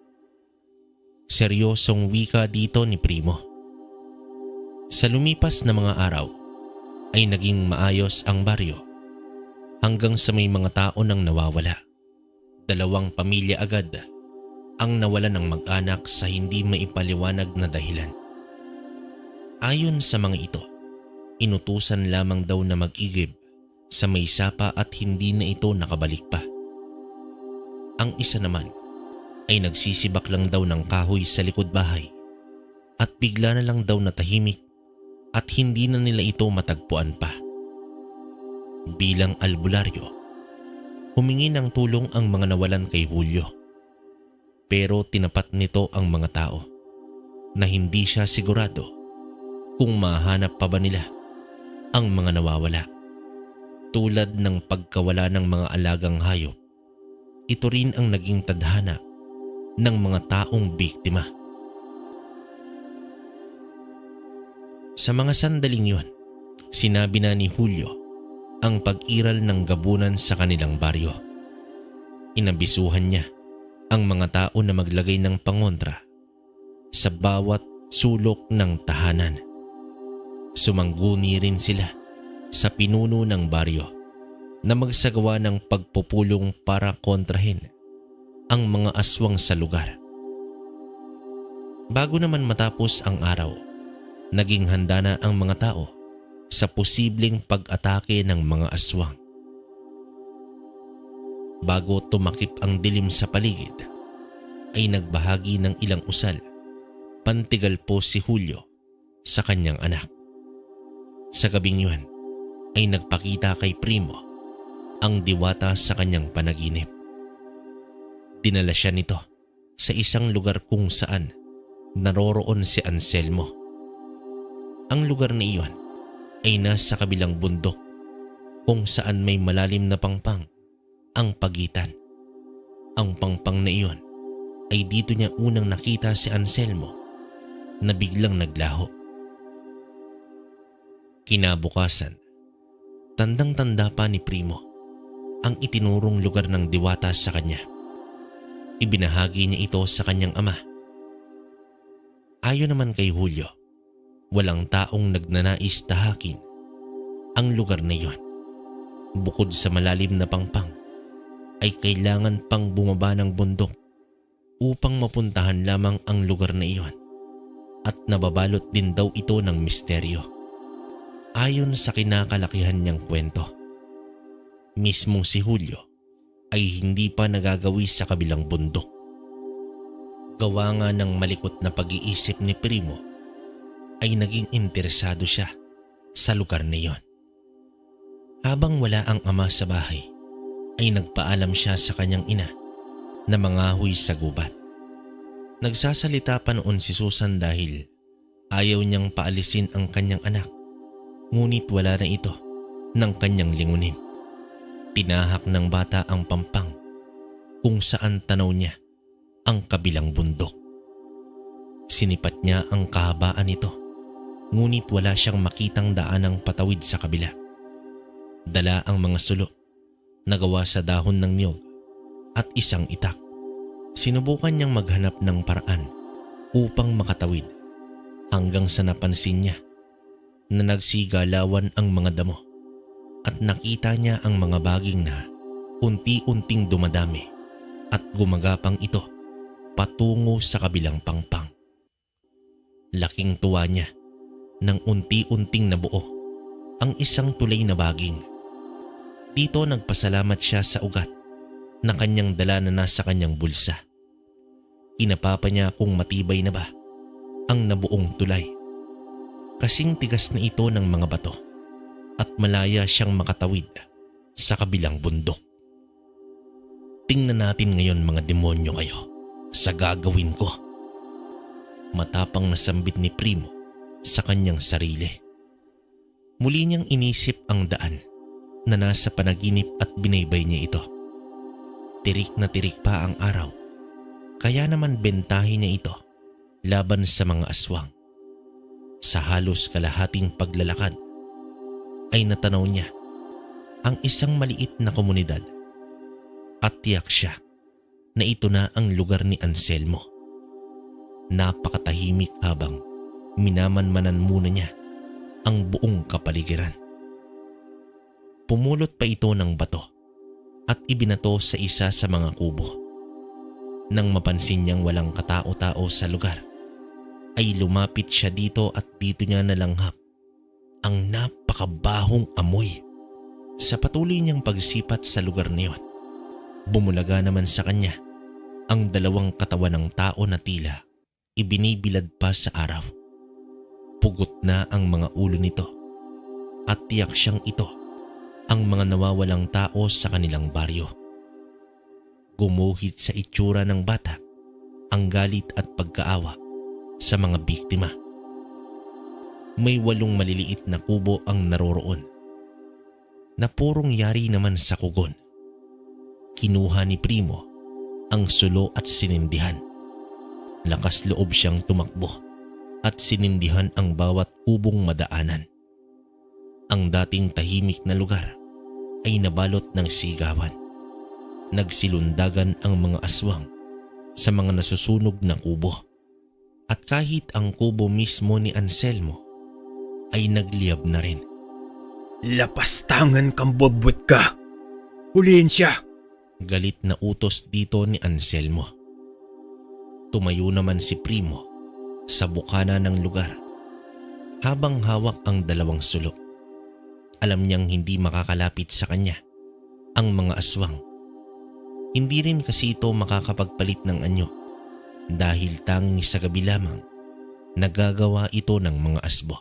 Seryosong wika dito ni Primo. Sa lumipas na mga araw ay naging maayos ang baryo hanggang sa may mga tao nang nawawala. 2 pamilya agad ang nawala ng mag-anak sa hindi maipaliwanag na dahilan. Ayon sa mga ito, inutusan lamang daw na mag-igib sa may sapa at hindi na ito nakabalik pa. Ang isa naman ay nagsisibak lang daw ng kahoy sa likod bahay at bigla na lang daw natahimik at hindi na nila ito matagpuan pa. Bilang albularyo, humingi ng tulong ang mga nawalan kay Julio. Pero tinapat nito ang mga tao na hindi siya sigurado kung mahanap pa ba nila ang mga nawawala. Tulad ng pagkawala ng mga alagang hayop, ito rin ang naging tadhana ng mga taong biktima. Sa mga sandaling yon, sinabi na ni Julio ang pag-iral ng gabunan sa kanilang baryo. Inabisuhan niya ang mga tao na maglagay ng pangontra sa bawat sulok ng tahanan. Sumangguni rin sila sa pinuno ng baryo na magsagawa ng pagpupulong para kontrahin ang mga aswang sa lugar. Bago naman matapos ang araw, naging handa na ang mga tao sa posibleng pag-atake ng mga aswang. Bago tumakip ang dilim sa paligid, ay nagbahagi ng ilang usal. Pantigal po si Julio sa kanyang anak. Sa gabing yun ay nagpakita kay Primo ang diwata sa kanyang panaginip. Dinala siya nito sa isang lugar kung saan naroroon si Anselmo. Ang lugar na iyon ay nasa kabilang bundok kung saan may malalim na pangpang ang pagitan. Ang pangpang na iyon ay dito niya unang nakita si Anselmo na biglang naglaho. Kinabukasan, tandang-tanda pa ni Primo ang itinurong lugar ng diwata sa kanya. Ibinahagi niya ito sa kanyang ama. Ayon naman kay Julio, walang taong nagnanais tahakin ang lugar na iyon. Bukod sa malalim na pangpang, ay kailangan pang bumaba ng bundok upang mapuntahan lamang ang lugar na iyon, at nababalot din daw ito ng misteryo. Ayon sa kinakalakihan niyang kwento, mismong si Julio ay hindi pa nagagawi sa kabilang bundok. Gawa nga ng malikot na pag-iisip ni Primo, ay naging interesado siya sa lugar na iyon. Habang wala ang ama sa bahay, ay nagpaalam siya sa kanyang ina na mangahoy sa gubat. Nagsasalita pa noon si Susan dahil ayaw niyang paalisin ang kanyang anak, ngunit wala na ito ng kanyang lingunin. Tinahak ng bata ang pampang kung saan tanaw niya ang kabilang bundok. Sinipat niya ang kahabaan nito, ngunit wala siyang makitang daanang patawid sa kabila. Dala ang mga sulo na gawa sa dahon ng niyog at isang itak. Sinubukan niyang maghanap ng paraan upang makatawid hanggang sa napansin niya na nagsigalawan ang mga damo at nakita niya ang mga baging na unti-unting dumadami at gumagapang ito patungo sa kabilang pangpang. Laking tuwa niya nang unti-unting nabuo ang isang tulay na baging. Dito nagpasalamat siya sa ugat na kanyang dala na nasa kanyang bulsa. Inapapa niya kung matibay na ba ang nabuong tulay. Kasing tigas na ito ng mga bato at malaya siyang makatawid sa kabilang bundok. Tingnan natin ngayon mga demonyo kayo sa gagawin ko. Matapang na sambit ni Primo sa kanyang sarili. Muli niyang inisip ang daan na nasa panaginip at binaybay niya ito. Tirik na tirik pa ang araw, kaya naman bentahin niya ito laban sa mga aswang. Sa halos kalahating paglalakad ay natanaw niya ang isang maliit na komunidad at tiyak siya na ito na ang lugar ni Anselmo. Napakatahimik habang minamanmanan muna niya ang buong kapaligiran. Pumulot pa ito ng bato at ibinato sa isa sa mga kubo. Nang mapansin niyang walang katao-tao sa lugar, ay lumapit siya dito at dito niya nalanghap ang napakabahong amoy. Sa patuloy niyang pagsipat sa lugar na iyon, bumulaga naman sa kanya ang dalawang katawan ng tao na tila ibinibilad pa sa araw. Pugot na ang mga ulo nito at tiyak siyang ito ang mga nawawalang tao sa kanilang baryo. Gumuhit sa itsura ng bata ang galit at pagkaawa sa mga biktima. May 8 maliliit na kubo ang naroroon na purong yari naman sa kugon. Kinuha ni Primo ang sulo at sinindihan Lakas loob siyang tumakbo at sinindihan ang bawat kubong madaanan. Ang dating tahimik na lugar ay nabalot ng sigawan. Nagsilundagan ang mga aswang sa mga nasusunog na kubo. At kahit ang kubo mismo ni Anselmo ay nagliyab na rin. Lapastangan kang bobwet ka! Huliin siya! Galit na utos dito ni Anselmo. Tumayo naman si Primo sa bukana ng lugar habang hawak ang dalawang sulok. Alam niyang hindi makakalapit sa kanya ang mga aswang. Hindi rin kasi ito makakapagpalit ng anyo dahil tanging sa gabi lamang nagagawa ito ng mga asbo.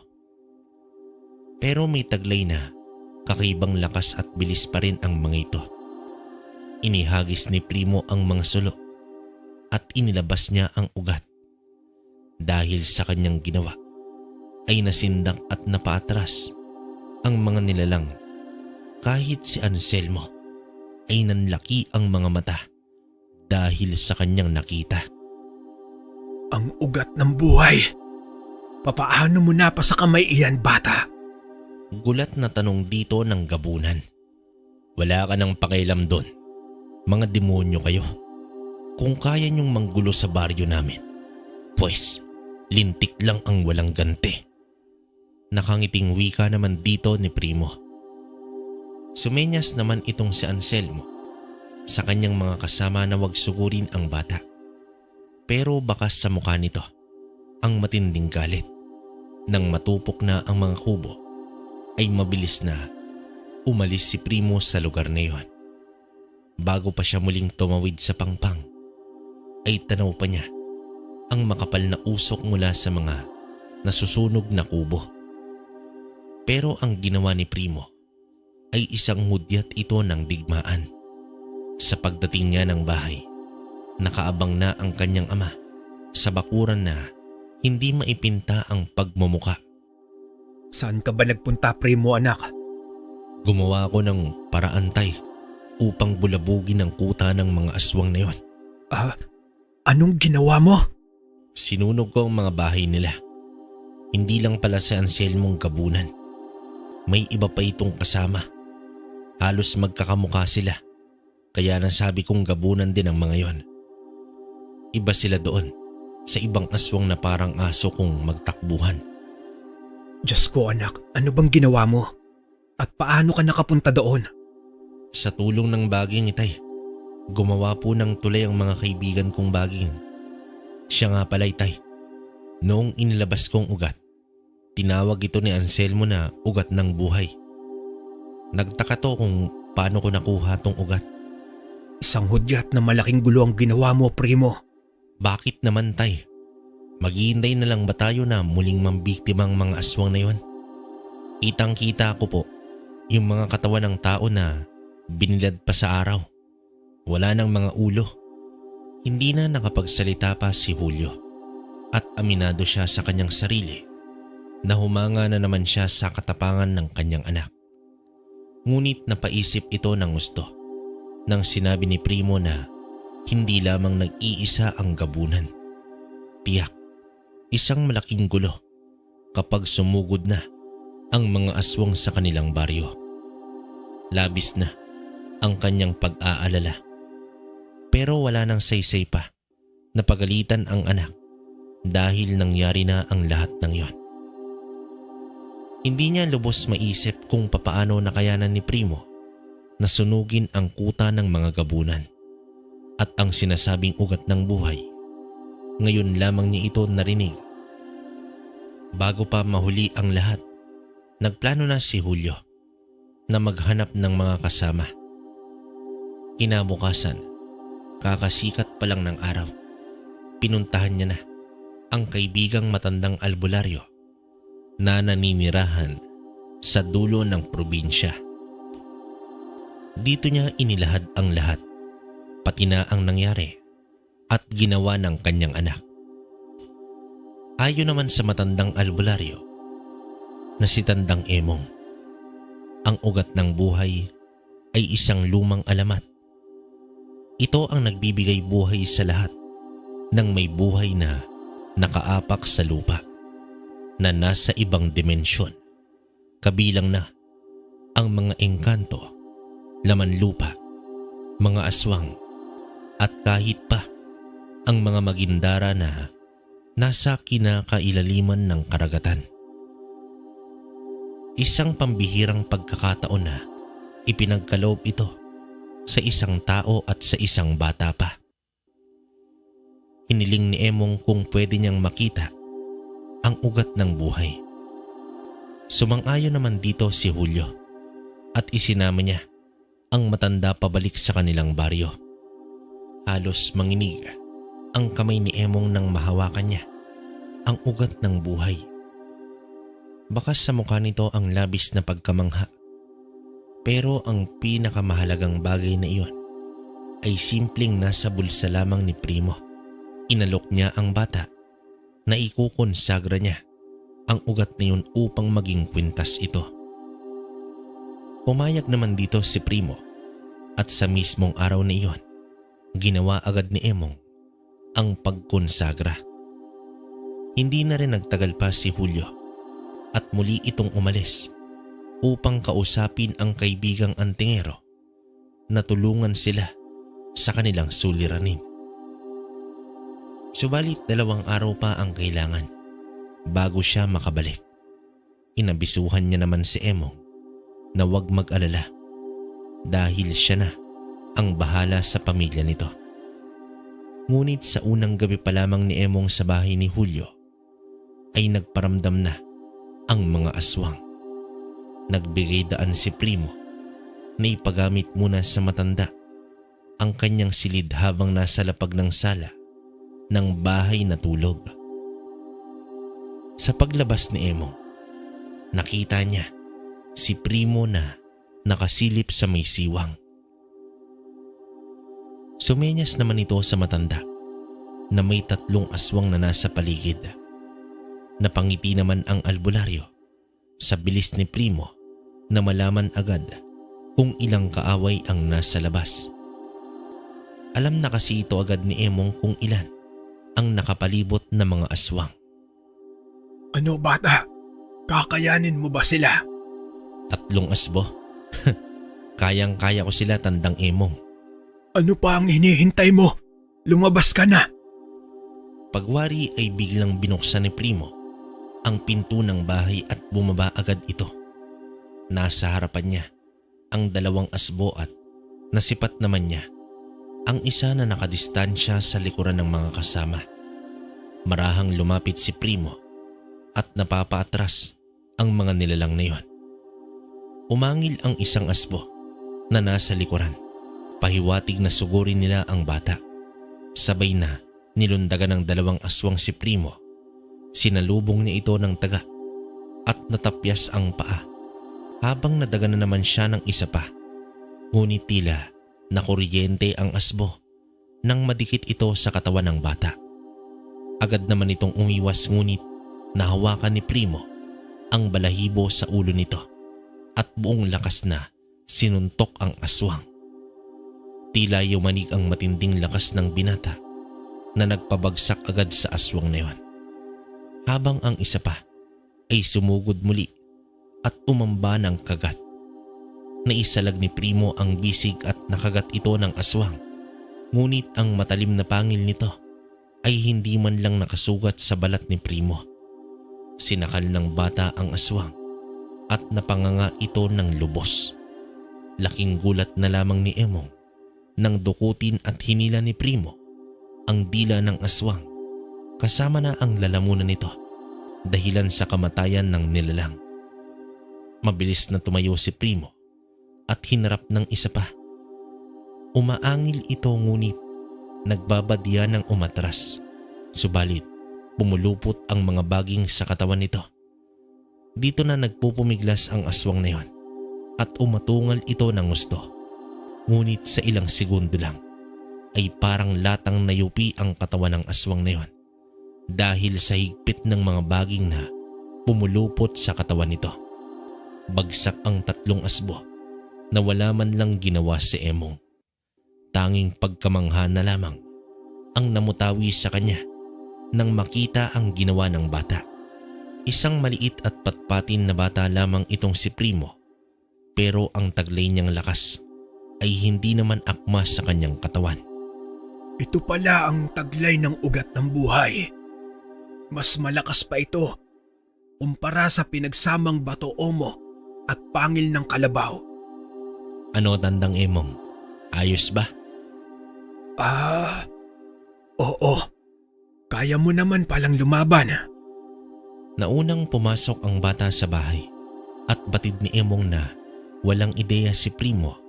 Pero may taglay na kakaibang lakas at bilis pa rin ang mga ito. Inihagis ni Primo ang mga sulok at inilabas niya ang ugat. Dahil sa kanyang ginawa ay nasindak at napaatras ang mga nilalang. Kahit si Anselmo ay nanlaki ang mga mata dahil sa kanyang nakita. Ang ugat ng buhay! Papaano mo na pa sa kamay iyan, bata? Gulat na tanong dito ng gabunan. Wala ka nang pakialam doon. Mga demonyo kayo. Kung kaya niyong manggulo sa baryo namin, pues lintik lang ang walang ganti. Nakangiting wika naman dito ni Primo. Sumenyas naman itong si Anselmo sa kanyang mga kasama na wag sugurin ang bata. Pero bakas sa mukha nito ang matinding galit. Nang matupok na ang mga kubo, ay mabilis na umalis si Primo sa lugar na iyon. Bago pa siya muling tumawid sa pangpang, ay tanaw pa niya ang makapal na usok mula sa mga nasusunog na kubo. Pero ang ginawa ni Primo ay isang hudyat ito ng digmaan. Sa pagdating niya ng bahay, nakaabang na ang kanyang ama sa bakuran na hindi maipinta ang pagmumuka. Saan ka ba nagpunta, Primo, anak? Gumawa ako ng paraan, tay, upang bulabugin ang kuta ng mga aswang na yon. Anong ginawa mo? Sinunog ko ang mga bahay nila. Hindi lang pala si Anselmong gabunan. May iba pa itong kasama. Halos magkakamukha sila. Kaya nasabi kong gabunan din ang mga yon. Iba sila doon sa ibang aswang na parang aso kung magtakbuhan. Diyos ko, anak, ano bang ginawa mo? At paano ka nakapunta doon? Sa tulong ng baging, itay. Gumawa po ng tulay ang mga kaibigan kong baging. Siya nga pala, itay. Noong inilabas kong ugat, tinawag ito ni Anselmo na ugat ng buhay. Nagtaka to kung paano ko nakuha tong ugat. Isang hudyat na malaking gulo ang ginawa mo, Primo. Bakit naman, tay? Maghihintay na lang ba tayo na muling mambiktima ang mga aswang na yon? Kitang-kita ko po yung mga katawan ng tao na binilad pa sa araw. Wala nang mga ulo. Hindi na nakapagsalita pa si Julio at aminado siya sa kanyang sarili na humanga na naman siya sa katapangan ng kanyang anak. Ngunit napaisip ito ng gusto nang sinabi ni Primo na hindi lamang nag-iisa ang gabunan. Tiyak, isang malaking gulo kapag sumugod na ang mga aswang sa kanilang baryo. Labis na ang kanyang pag-aalala. Pero wala nang saysay pa. Napagalitan ang anak dahil nangyari na ang lahat ng yon. Hindi niya lubos maisip kung papaano nakayanan ni Primo na sunugin ang kuta ng mga gabunan at ang sinasabing ugat ng buhay. Ngayon lamang niya ito narinig. Bago pa mahuli ang lahat, nagplano na si Julio na maghanap ng mga kasama. Kinabukasan, kakasikat pa lang ng araw, pinuntahan niya na ang kaibigang matandang albularyo na naninirahan sa dulo ng probinsya. Dito niya inilahad ang lahat, pati na ang nangyari at ginawa ng kanyang anak. Ayon naman sa matandang albularyo na si Tandang Emong, ang ugat ng buhay ay isang lumang alamat. Ito ang nagbibigay buhay sa lahat ng may buhay na nakaapak sa lupa na nasa ibang dimensyon, kabilang na ang mga engkanto, laman lupa, mga aswang at kahit pa ang mga magindara na nasa kinakailaliman ng karagatan. Isang pambihirang pagkakataon na ipinagkaloob ito sa isang tao at sa isang bata pa. Hiniling ni Emong kung pwede niyang makita ang ugat ng buhay. Sumang-ayon naman dito si Julio at isinama niya ang matanda pabalik sa kanilang baryo. Halos manginig ang kamay ni Emong nang mahawakan niya ang ugat ng buhay. Bakas sa mukha nito ang labis na pagkamangha. Pero ang pinakamahalagang bagay na iyon ay simpleng nasa bulsa lamang ni Primo. Inalok niya ang bata na ikukonsagra niya ang ugat na iyon upang maging kwintas ito. Pumayag naman dito si Primo at sa mismong araw na iyon, ginawa agad ni Emong ang pagkonsagra. Hindi na rin nagtagal pa si Julio at muli itong umalis upang kausapin ang kaibigang antingero na tulungan sila sa kanilang suliranin. Subalit 2 araw pa ang kailangan bago siya makabalik. Inabisuhan niya naman si Emong na huwag mag-alala dahil siya na ang bahala sa pamilya nito. Ngunit sa unang gabi pa lamang ni Emong sa bahay ni Julio ay nagparamdam na ang mga aswang. Nagbigay daan si Primo na ipagamit muna sa matanda ang kanyang silid habang nasa lapag ng sala ng bahay na tulog. Sa paglabas ni Emong, nakita niya si Primo na nakasilip sa may siwang. Sumenyas naman ito sa matanda na may 3 aswang na nasa paligid. Napangiti naman ang albularyo sa bilis ni Primo na malaman agad kung ilang kaaway ang nasa labas. Alam na kasi ito agad ni Emong kung ilan ang nakapalibot na mga aswang. Ano bata? Kakayanin mo ba sila? 3 asbo? Kayang-kaya ko sila, tandang Emong. Ano pa ang hinihintay mo? Lumabas ka na! Pagwari ay biglang binuksan ni Primo ang pinto ng bahay at bumaba agad ito. Nasa harapan niya ang 2 asbo at nasipat naman niya ang isa na nakadistansya sa likuran ng mga kasama. Marahang lumapit si Primo at napapaatras ang mga nilalang na iyon. Umangil ang isang asbo na nasa likuran. Pahiwatig na sugurin nila ang bata. Sabay na nilundagan ng 2 aswang si Primo. Sinalubong niya ito ng taga at natapyas ang paa habang nadaga na naman siya ng isa pa. Ngunit tila nakuryente ang asbo nang madikit ito sa katawan ng bata. Agad naman itong umiwas ngunit nahawakan ni Primo ang balahibo sa ulo nito at buong lakas na sinuntok ang aswang. Tila yumanig ang matinding lakas ng binata na nagpabagsak agad sa aswang na iyon. Habang ang isa pa ay sumugod muli at umamba ng kagat. Naisalag ni Primo ang bisig at nakagat ito ng aswang. Ngunit ang matalim na pangil nito ay hindi man lang nakasugat sa balat ni Primo. Sinakal ng bata ang aswang at napanganga ito ng lubos. Laking gulat na lamang ni Emong nang dukutin at hinila ni Primo ang dila ng aswang kasama na ang lalamunan nito dahilan sa kamatayan ng nilalang. Mabilis na tumayo si Primo at hinarap ng isa pa. Umaangil ito ngunit nagbabadya ng umatras. Subalit pumulupot ang mga baging sa katawan nito. Dito na nagpupumiglas ang aswang na iyon at umatungal ito ng gusto. Ngunit sa ilang segundo lang ay parang latang nayupi ang katawan ng aswang na iyon dahil sa higpit ng mga baging na pumulupot sa katawan nito. Bagsak ang 3 asbo na wala man lang ginawa si Emong. Tanging pagkamangha na lamang ang namutawi sa kanya nang makita ang ginawa ng bata. Isang maliit at patpatin na bata lamang itong si Primo, pero ang taglay niyang lakas ay hindi naman akma sa kanyang katawan. Ito pala ang taglay ng ugat ng buhay. Mas malakas pa ito kumpara sa pinagsamang bato omo at pangil ng kalabaw. Ano, Tandang Emong? Ayos ba? Oo. Kaya mo naman palang lumaban. Naunang pumasok ang bata sa bahay at batid ni Emong na walang ideya si Primo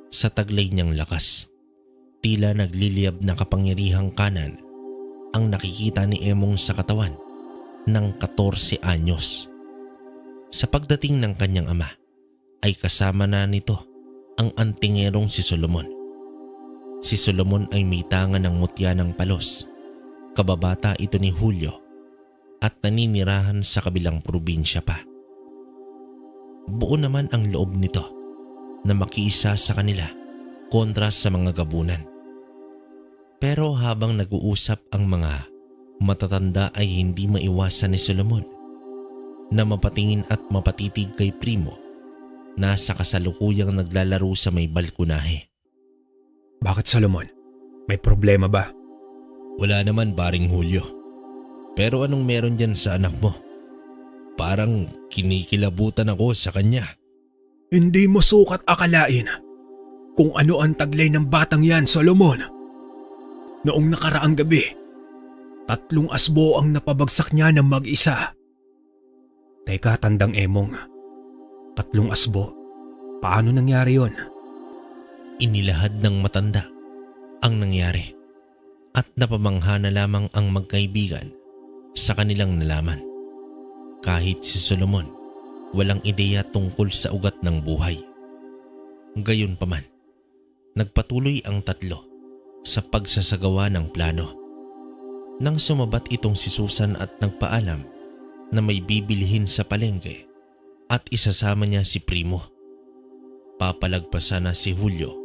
sa taglay niyang lakas. Tila nagliliyab na kapangyarihang kanan ang nakikita ni Emong sa katawan ng 14 anyos. Sa pagdating ng kanyang ama ay kasama na nito ang antingerong si Solomon. Si Solomon ay may tangan ng mutya ng palos. Kababata ito ni Julio at naninirahan sa kabilang probinsya pa. Buo naman ang loob nito na makiisa sa kanila kontra sa mga gabunan. Pero habang nag-uusap ang mga matatanda ay hindi maiwasan ni Solomon na mapatingin at mapatitig kay Primo na sa kasalukuyang naglalaro sa may balkonahe. Bakit, Solomon? May problema ba? Wala naman, paring Julio. Pero anong meron dyan sa anak mo? Parang kinikilabutan ako sa kanya. Hindi mo sukat akalain kung ano ang taglay ng batang yan, Solomon. Noong nakaraang gabi, 3 asbo ang napabagsak niya ng mag-isa. Teka, Tandang Emong. 3 asbo? Paano nangyari yon? Inilahad ng matanda ang nangyari at napamangha na lamang ang magkaibigan sa kanilang nalaman. Kahit si Solomon, walang ideya tungkol sa ugat ng buhay. Gayunpaman, nagpatuloy ang tatlo sa pagsasagawa ng plano. Nang sumabat itong si Susan at nagpaalam na may bibilhin sa palengke at isasama niya si Primo. Papalagpasan na si Julio,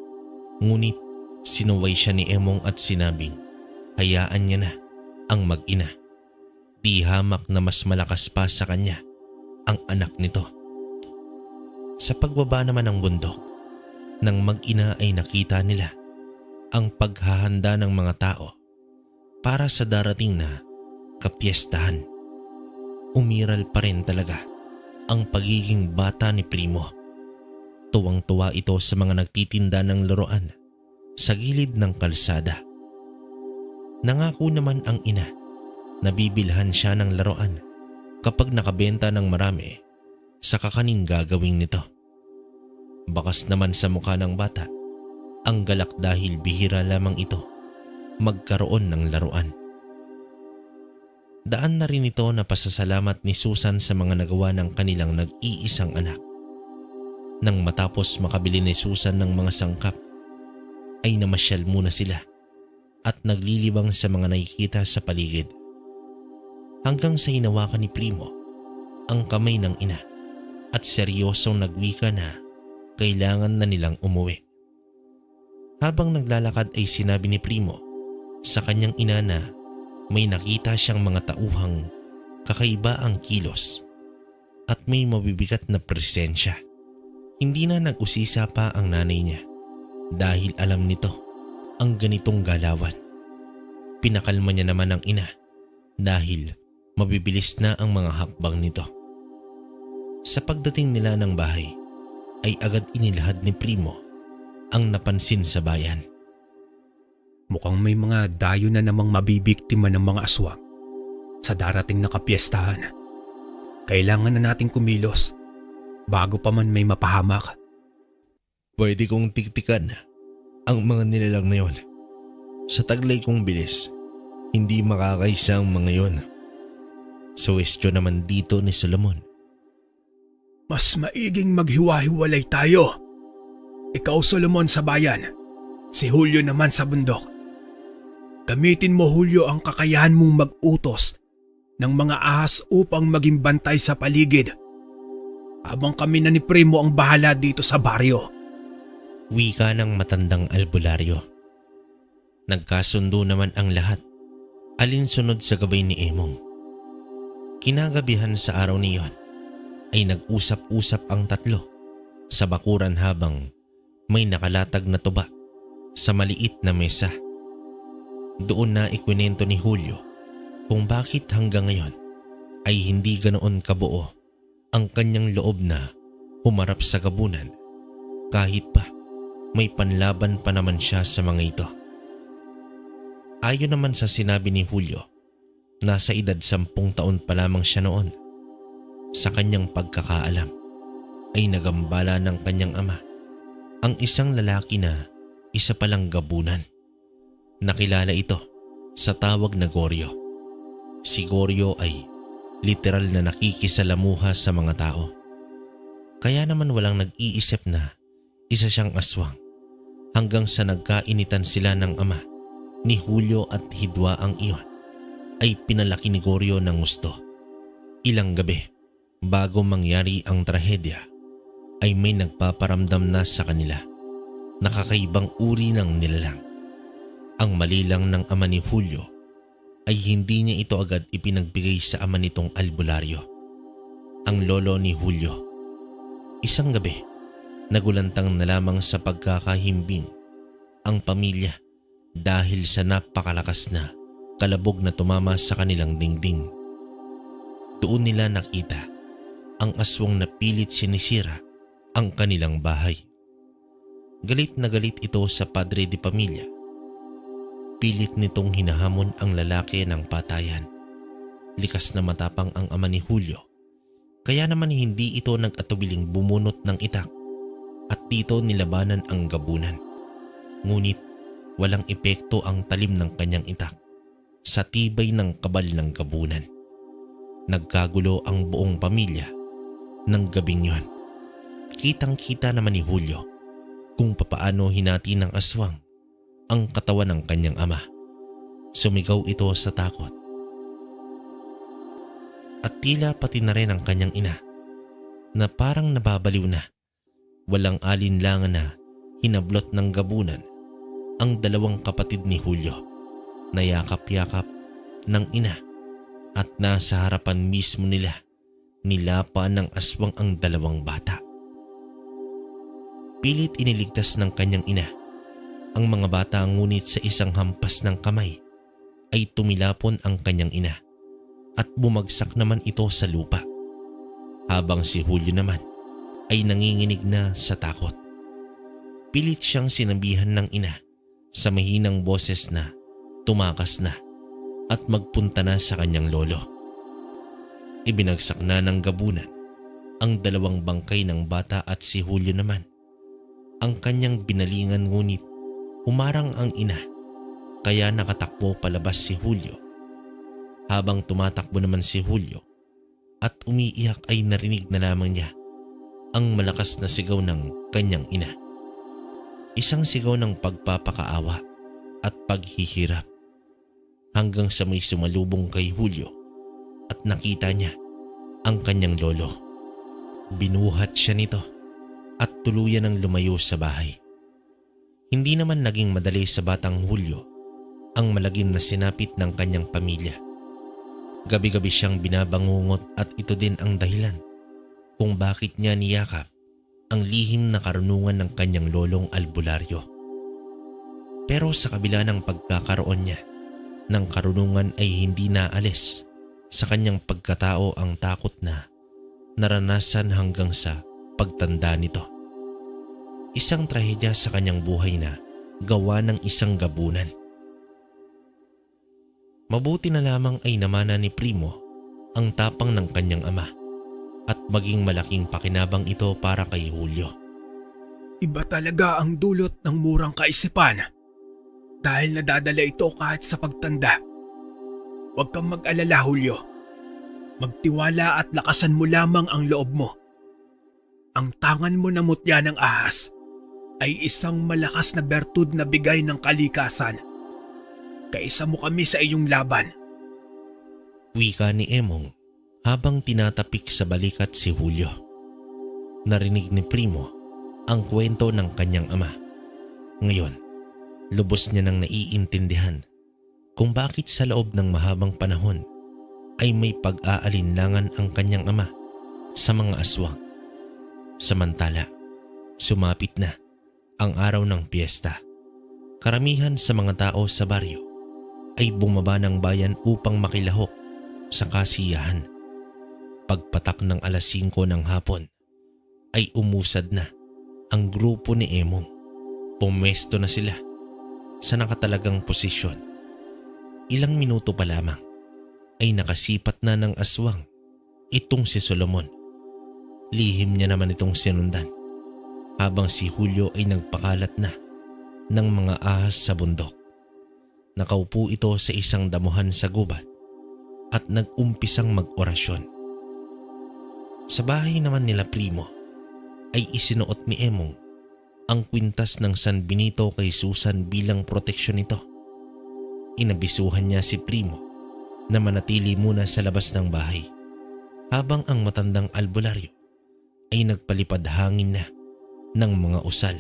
ngunit sinuway siya ni Emong at sinabing hayaan niya na ang mag-ina. Di hamak na mas malakas pa sa kanya ang anak nito. Sa pagbaba naman ng bundok, ng mag-ina ay nakita nila ang paghahanda ng mga tao para sa darating na kapiestahan. Umiral pa rin talaga ang pagiging bata ni Primo. Tuwang-tuwa ito sa mga nagtitinda ng laruan sa gilid ng kalsada. Nangako naman ang ina na bibilhan siya ng laruan kapag nakabenta ng marami sa kakaning gagawin nito. Bakas naman sa mukha ng bata ang galak dahil bihira lamang ito magkaroon ng laruan. Daan na rin ito na pasasalamat ni Susan sa mga nagawa ng kanilang nag-iisang anak. Nang matapos makabili ni Susan ng mga sangkap, ay namasyal muna sila at naglilibang sa mga nakikita sa paligid. Hanggang sa hinawakan ni Primo ang kamay ng ina at seryosong nagwika na kailangan na nilang umuwi. Habang naglalakad ay sinabi ni Primo sa kanyang ina na may nakita siyang mga tauhang kakaiba ang kilos at may mabibigat na presensya. Hindi na nag-usisa pa ang nanay niya dahil alam nito ang ganitong galawan. Pinakalma niya naman ang ina dahil mabibilis na ang mga hakbang nito. Sa pagdating nila ng bahay ay agad inilahad ni Primo ang napansin sa bayan. Mukhang may mga dayo na namang mabibiktima ng mga aswang sa darating na kapiestahan. Kailangan na nating kumilos bago pa man may mapahamak. Pwede kong tiktikan ang mga nilalang na yon. Sa taglay kong bilis, hindi makakaisa ang mga yon. Suwestyo naman dito ni Solomon. Mas maiging maghiwa-hiwalay tayo. Ikaw, Solomon, sa bayan. Si Julio naman sa bundok. Gamitin mo, Julio, ang kakayahan mong mag-utos ng mga ahas upang maging bantay sa paligid. Habang kami na ni Primo ang bahala dito sa baryo. Wika ng matandang albularyo. Nagkasundo naman ang lahat, alinsunod sa gabay ni Emong. Kinagabihan sa araw niyon ay nag-usap-usap ang tatlo sa bakuran habang may nakalatag na tuba sa maliit na mesa. Doon na ikwinento ni Julio kung bakit hanggang ngayon ay hindi ganoon kabuo ang kanyang loob na humarap sa gabunan kahit pa may panlaban pa naman siya sa mga ito. Ayon naman sa sinabi ni Julio, nasa edad 10 taon pa lamang siya noon. Sa kanyang pagkakaalam ay nagambala ng kanyang ama ang isang lalaki na isa palang gabunan. Nakilala ito sa tawag na Goryo. Si Goryo ay literal na nakikisalamuha sa mga tao. Kaya naman walang nag-iisip na isa siyang aswang hanggang sa nagkainitan sila ng ama ni Julio at hidwa ang iyon ay pinalaki ni Goryo ng gusto. Ilang gabi bago mangyari ang trahedya ay may nagpaparamdam na sa kanila. Nakakaibang uri ng nilalang. Ang mali lang ng ama ni Julio ay hindi niya ito agad ipinagbigay sa ama nitong albularyo, ang lolo ni Julio. Isang gabi, nagulantang na lamang sa pagkakahimbing ang pamilya dahil sa napakalakas na kalabog na tumama sa kanilang dingding. Doon nila nakita ang aswang na pilit sinisira ang kanilang bahay. Galit na galit ito sa padre de pamilya. Pilit nitong hinahamon ang lalaki ng patayan. Likas na matapang ang ama ni Julio, kaya naman hindi ito nag-atubiling bumunot ng itak at dito nilabanan ang gabunan. Ngunit walang epekto ang talim ng kanyang itak sa tibay ng kabal ng gabunan. Nagkagulo ang buong pamilya ng gabing yon. Kitang-kita naman ni Julio kung papaano hinati ng aswang ang katawan ng kanyang ama. Sumigaw ito sa takot. At tila pati na rin ang kanyang ina na parang nababaliw na. Walang alinlangan na hinablot ng gabunan ang dalawang kapatid ni Julio na yakap-yakap ng ina at nasa harapan mismo nila nilapa ng aswang ang dalawang bata. Pilit iniligtas ng kanyang ina ang mga bata, ngunit sa isang hampas ng kamay ay tumilapon ang kanyang ina at bumagsak naman ito sa lupa. Habang si Julio naman ay nanginginig na sa takot. Pilit siyang sinabihan ng ina sa mahinang boses na tumakas na at magpunta na sa kanyang lolo. Ibinagsak na ng gabunan ang dalawang bangkay ng bata at si Julio naman ang kanyang binalingan, ngunit humarang ang ina kaya nakatakbo palabas si Julio. Habang tumatakbo naman si Julio at umiiyak ay narinig na lamang niya ang malakas na sigaw ng kanyang ina. Isang sigaw ng pagpapakaawa at paghihirap hanggang sa may sumalubong kay Julio at nakita niya ang kanyang lolo. Binuhat siya nito at tuluyan ang lumayo sa bahay. Hindi naman naging madali sa batang Julio ang malagim na sinapit ng kanyang pamilya. Gabi-gabi siyang binabangungot at ito din ang dahilan kung bakit niya niyakap ang lihim na karunungan ng kanyang lolong albularyo. Pero sa kabila ng pagkakaroon niya ng karunungan ay hindi naalis sa kanyang pagkatao ang takot na naranasan hanggang sa pagtanda nito. Isang trahedya sa kanyang buhay na gawa ng isang gabunan. Mabuti na lamang ay namana ni Primo ang tapang ng kanyang ama at maging malaking pakinabang ito para kay Julio. Iba talaga ang dulot ng murang kaisipan dahil nadadala ito kahit sa pagtanda. Huwag kang mag-alala, Julio. Magtiwala at lakasan mo lamang ang loob mo. Ang tangan mo na mutya ng ahas ay isang malakas na bertud na bigay ng kalikasan. Kaisa mo kami sa iyong laban. Wika ni Emong habang tinatapik sa balikat si Julio. Narinig ni Primo ang kwento ng kanyang ama. Ngayon, Lubos niya nang naiintindihan kung bakit sa loob ng mahabang panahon ay may pag-aalinlangan ang kanyang ama sa mga aswang. Samantala, sumapit na ang araw ng piyesta. Karamihan sa mga tao sa baryo ay bumaba ng bayan upang makilahok sa kasiyahan. Pagpatak ng alas 5 ng hapon ay umusad na ang grupo ni Emong. Pumesto na sila sa nakatalagang posisyon. Ilang minuto pa lamang ay nakasipat na ng aswang itong si Solomon. Lihim niya naman itong sinundan habang si Julio ay nagpakalat na ng mga ahas sa bundok. Nakaupo ito sa isang damuhan sa gubat at nag-umpisang mag-orasyon. Sa bahay naman nila Primo ay isinuot ni Emong ang kwintas ng San Benito kay Susan bilang proteksyon nito. Inabisuhan niya si Primo na manatili muna sa labas ng bahay habang ang matandang albularyo ay nagpalipad hangin na ng mga usal.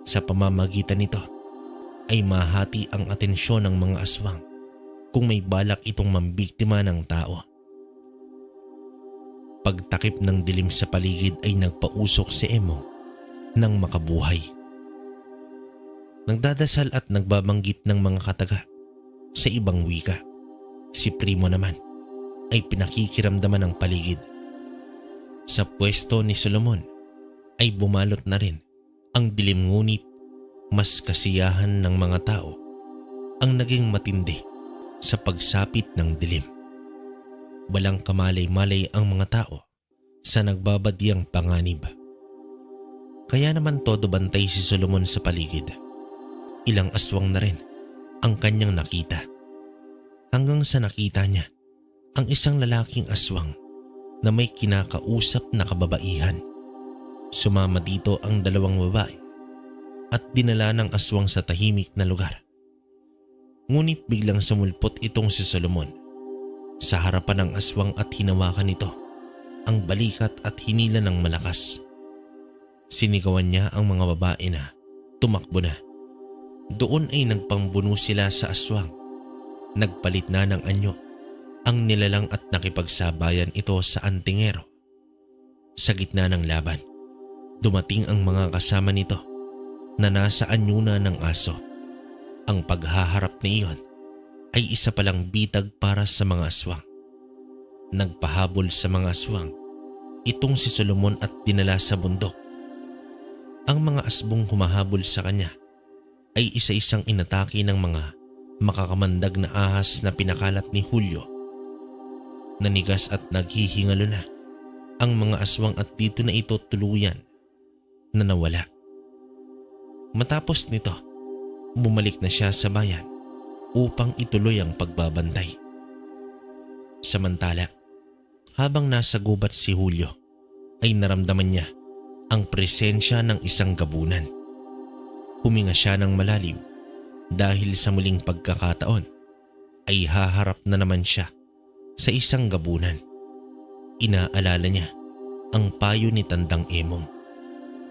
Sa pamamagitan nito ay mahati ang atensyon ng mga aswang kung may balak itong mambiktima ng tao. Pagtakip ng dilim sa paligid ay nagpausok si Emong ng makabuhay. Nagdadasal at nagbabanggit ng mga kataga sa ibang wika. Si Primo naman ay pinakikiramdaman ng paligid. Sa pwesto ni Solomon ay bumalot na rin ang dilim, ngunit mas kasiyahan ng mga tao ang naging matindi sa pagsapit ng dilim. Walang kamalay-malay ang mga tao sa nagbabadyang panganib. Kaya naman todo bantay si Solomon sa paligid. Ilang aswang na rin ang kanyang nakita. Hanggang sa nakita niya ang isang lalaking aswang na may kinakausap na kababaihan. Sumama dito ang dalawang babae at dinala ng aswang sa tahimik na lugar. Ngunit biglang sumulpot itong si Solomon sa harapan ng aswang at hinawakan nito ang balikat at hinila ng malakas. Sinigawan niya ang mga babae na tumakbo na. Doon ay nagpambuno sila sa aswang. Nagpalit na ng anyo ang nilalang at nakipagsabayan ito sa antingero. Sa gitna ng laban, dumating ang mga kasama nito na nasa anyuna ng aso. Ang paghaharap na iyon ay isa palang bitag para sa mga aswang. Nagpahabol sa mga aswang itong si Solomon at dinala sa bundok. Ang mga asbong humahabol sa kanya ay isa-isang inatake ng mga makakamandag na ahas na pinakalat ni Julio. Nanigas at naghihingalo na ang mga aswang at dito na ito tuluyan na nawala. Matapos nito, bumalik na siya sa bayan upang ituloy ang pagbabantay. Samantala, habang nasa gubat si Julio, ay naramdaman niya ang presensya ng isang gabunan. Huminga siya ng malalim dahil sa muling pagkakataon ay haharap na naman siya sa isang gabunan. Inaalala niya ang payo ni Tandang Emong.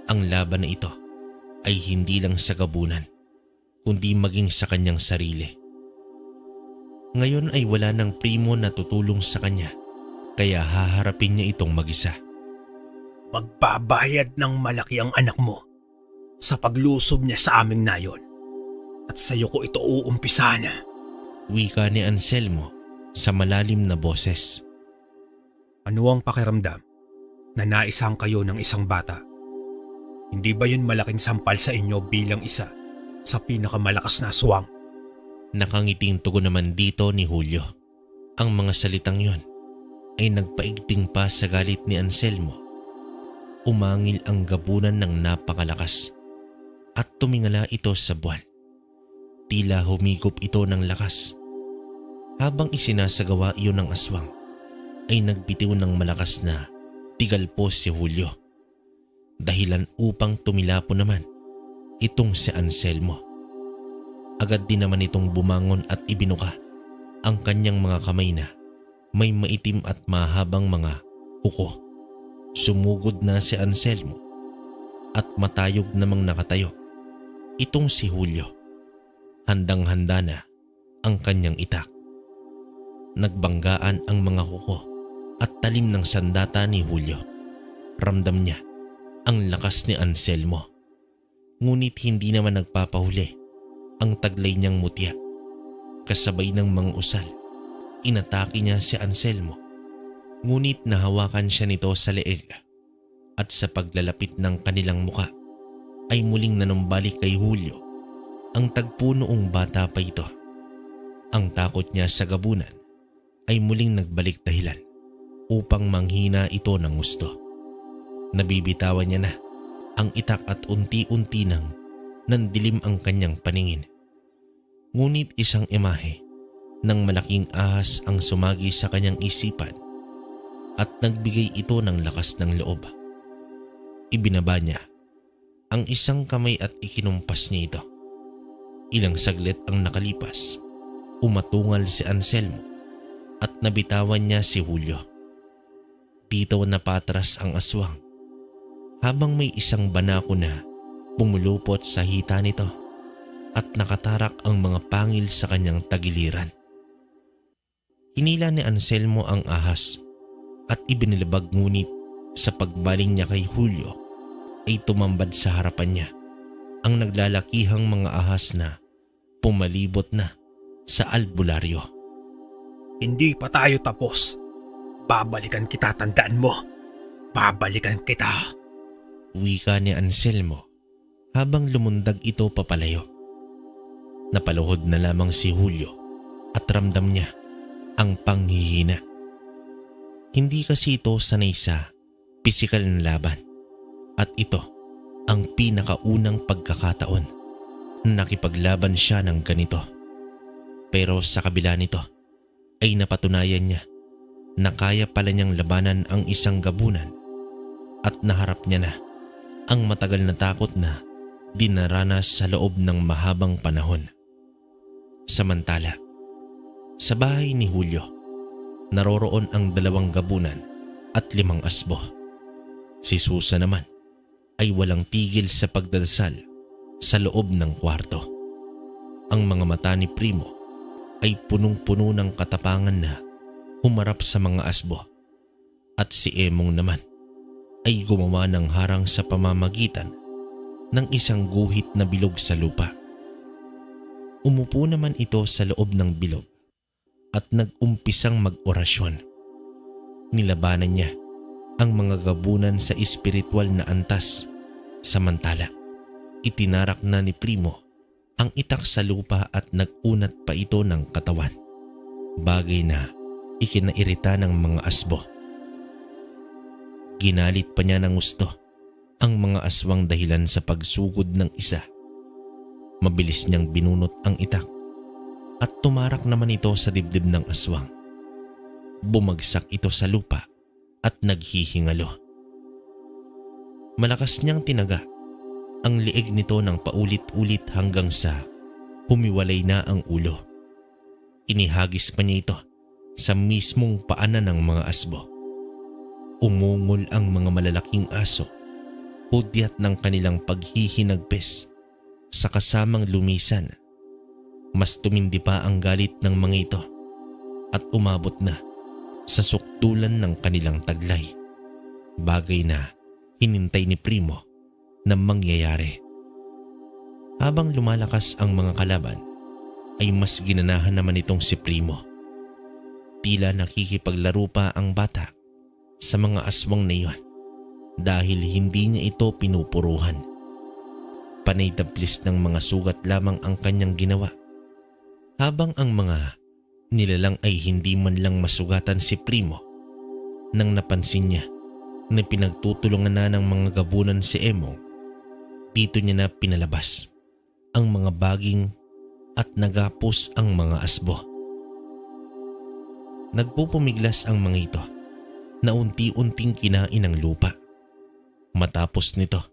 Ang laban na ito ay hindi lang sa gabunan, kundi maging sa kanyang sarili. Ngayon ay wala ng Primo na tutulong sa kanya, kaya haharapin niya itong mag-isa. Magbabayad ng malaki ang anak mo sa paglusob niya sa aming nayon. At sa'yo ko ito uumpisa na. Wika ni Anselmo sa malalim na boses. Ano ang pakiramdam na naisang kayo ng isang bata? Hindi ba yun malaking sampal sa inyo bilang isa sa pinakamalakas na aswang? Nakangiting tugon naman dito ni Julio. Ang mga salitang yon ay nagpaigting pa sa galit ni Anselmo. Umangil ang gabunan ng napakalakas at tumingala ito sa buwan. Tila humigop ito ng lakas. Habang isinasagawa iyon ng aswang, ay nagbitiw ng malakas na tigalpo si Julio. Dahilan upang tumilapo naman itong si Anselmo. Agad din naman itong bumangon at ibinuka ang kanyang mga kamay na may maitim at mahabang mga kuko. Sumugod na si Anselmo at matayog namang nakatayo. Itong si Julio, handang-handa na ang kanyang itak. Nagbanggaan ang mga kuko at talim ng sandata ni Julio. Ramdam niya ang lakas ni Anselmo. Ngunit hindi naman nagpapahuli ang taglay niyang mutya. Kasabay ng mga usal, inatake niya si Anselmo. Ngunit nahawakan siya nito sa leeg at sa paglalapit ng kanilang muka ay muling nanumbalik kay Julio ang tagpo noong bata pa ito. Ang takot niya sa gabunan ay muling nagbalik dahilan upang manghina ito ng gusto. Nabibitawan niya na ang itak at unti-unti nang nandilim ang kanyang paningin. Ngunit isang imahe ng malaking ahas ang sumagi sa kanyang isipan at nagbigay ito ng lakas ng loob. Ibinaba niya ang isang kamay at ikinumpas niya ito. Ilang saglit ang nakalipas, umatungal si Anselmo at nabitawan niya si Julio. Bitaw na patras ang aswang habang may isang banako na pumulupot sa hita nito at nakatarak ang mga pangil sa kanyang tagiliran. Hinila ni Anselmo ang ahas at ibinilabag, ngunit sa pagbaling niya kay Julio ay tumambad sa harapan niya ang naglalakihang mga ahas na pumalibot na sa albularyo. Hindi pa tayo tapos. Babalikan kita, tandaan mo. Babalikan kita. Wika ni Anselmo habang lumundag ito papalayo. Napaluhod na lamang si Julio at ramdam niya ang panghihina. Hindi kasi ito sanay sa pisikal na laban at ito ang pinakaunang pagkakataon na nakipaglaban siya ng ganito. Pero sa kabila nito ay napatunayan niya na kaya pala niyang labanan ang isang gabunan at naharap niya na ang matagal na takot na dinaranas sa loob ng mahabang panahon. Samantala, sa bahay ni Julio, naroroon ang 2 gabunan at 5 asbo. Si Susan naman ay walang tigil sa pagdadasal sa loob ng kwarto. Ang mga mata ni Primo ay punong-puno ng katapangan na humarap sa mga asbo, at si Emong naman ay gumawa ng harang sa pamamagitan ng isang guhit na bilog sa lupa. Umupo naman ito sa loob ng bilog at nag-umpisang mag-orasyon. Nilabanan niya ang mga gabunan sa espiritual na antas, samantala itinarak na ni Primo ang itak sa lupa at nag-unat pa ito ng katawan, bagay na ikinairita ng mga asbo. Ginalit pa niya ng gusto ang mga aswang dahilan sa pagsugod ng isa. Mabilis niyang binunot ang itak at tumarak naman ito sa dibdib ng aswang. Bumagsak ito sa lupa at naghihingalo. Malakas niyang tinaga ang liig nito ng paulit-ulit hanggang sa humiwalay na ang ulo. Inihagis pa niya ito sa mismong paanan ng mga asbo. Umungol ang mga malalaking aso, hudyat ng kanilang paghihinagpis sa kasamang lumisan. Mas tumindi pa ang galit ng mga ito at umabot na sa sukdulan ng kanilang taglay, bagay na hinintay ni Primo na mangyayari. Habang lumalakas ang mga kalaban ay mas ginanahan naman itong si Primo. Tila nakikipaglaro pa ang bata sa mga aswang na iyon dahil hindi niya ito pinupuruhan. Panay dablis ng mga sugat lamang ang kanyang ginawa, habang ang mga nilalang ay hindi man lang masugatan si Primo. Nang napansin niya na pinagtutulungan na ng mga gabunan si Emong, dito niya na pinalabas ang mga baging at nagapos ang mga asbo. Nagpupumiglas ang mga ito na unti-unting kinain ng lupa. Matapos nito,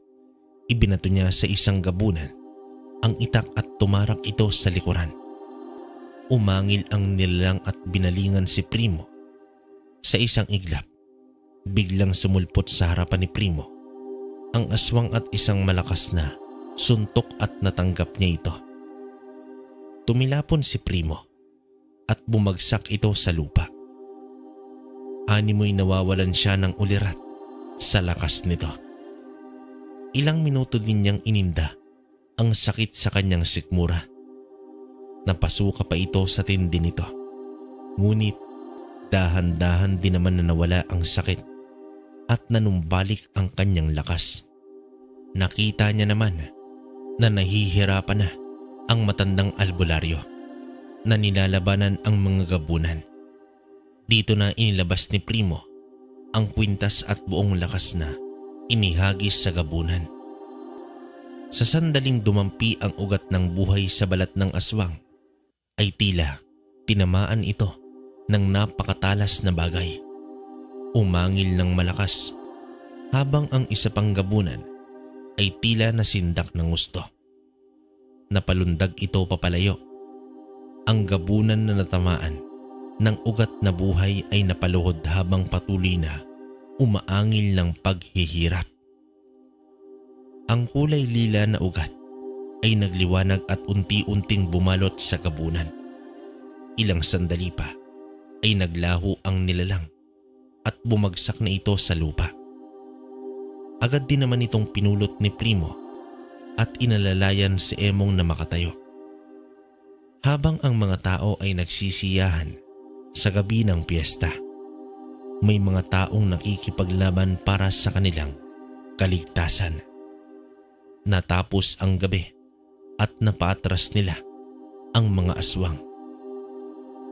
ibinato niya sa isang gabunan ang itak at tumarak ito sa likuran. Umangil ang nilalang at binalingan si Primo. Sa isang iglap, biglang sumulpot sa harapan ni Primo ang aswang at isang malakas na suntok at natanggap niya ito. Tumilapon si Primo at bumagsak ito sa lupa. Animoy nawawalan siya ng ulirat sa lakas nito. Ilang minuto din niyang ininda ang sakit sa kanyang sikmura. Napasuka pa ito sa tindi nito. Ngunit dahan-dahan din naman na nawala ang sakit at nanumbalik ang kanyang lakas. Nakita niya naman na nahihirapan na ang matandang albularyo na nilalabanan ang mga gabunan. Dito na inilabas ni Primo ang kwintas at buong lakas na inihagis sa gabunan. Sa sandaling dumampi ang ugat ng buhay sa balat ng aswang, ay tila tinamaan ito ng napakatalas na bagay. Umangil ng malakas habang ang isa pang gabunan ay tila nasindak ng gusto. Napalundag ito papalayo. Ang gabunan na natamaan ng ugat na buhay ay napaluhod habang patuloy na umaangil ng paghihirap. Ang kulay lila na ugat ay nagliwanag at unti-unting bumalot sa gabunan. Ilang sandali pa ay naglaho ang nilalang at bumagsak na ito sa lupa. Agad din naman itong pinulot ni Primo at inalalayan si Emong na makatayo. Habang ang mga tao ay nagsisiyahan sa gabi ng piyesta, may mga taong nakikipaglaban para sa kanilang kaligtasan. Natapos ang gabi at napaatras nila ang mga aswang.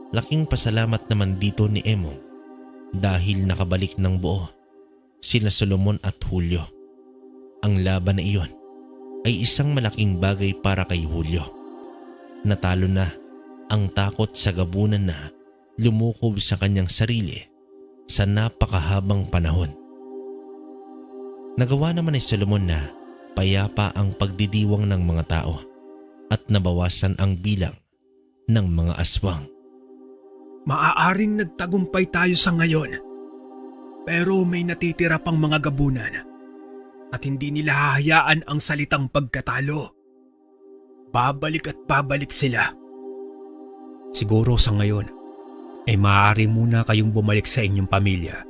Laking pasalamat naman dito ni Emong dahil nakabalik ng buo sina Solomon at Julio. Ang laban na iyon ay isang malaking bagay para kay Julio. Natalo na ang takot sa gabunan na lumukob sa kanyang sarili sa napakahabang panahon. Nagawa naman ni Solomon na payapa ang pagdidiwang ng mga tao at nabawasan ang bilang ng mga aswang. Maaaring nagtagumpay tayo sa ngayon, pero may natitira pang mga gabunan at hindi nila hahayaan ang salitang pagkatalo. Babalik at babalik sila. Siguro sa ngayon ay maaari muna kayong bumalik sa inyong pamilya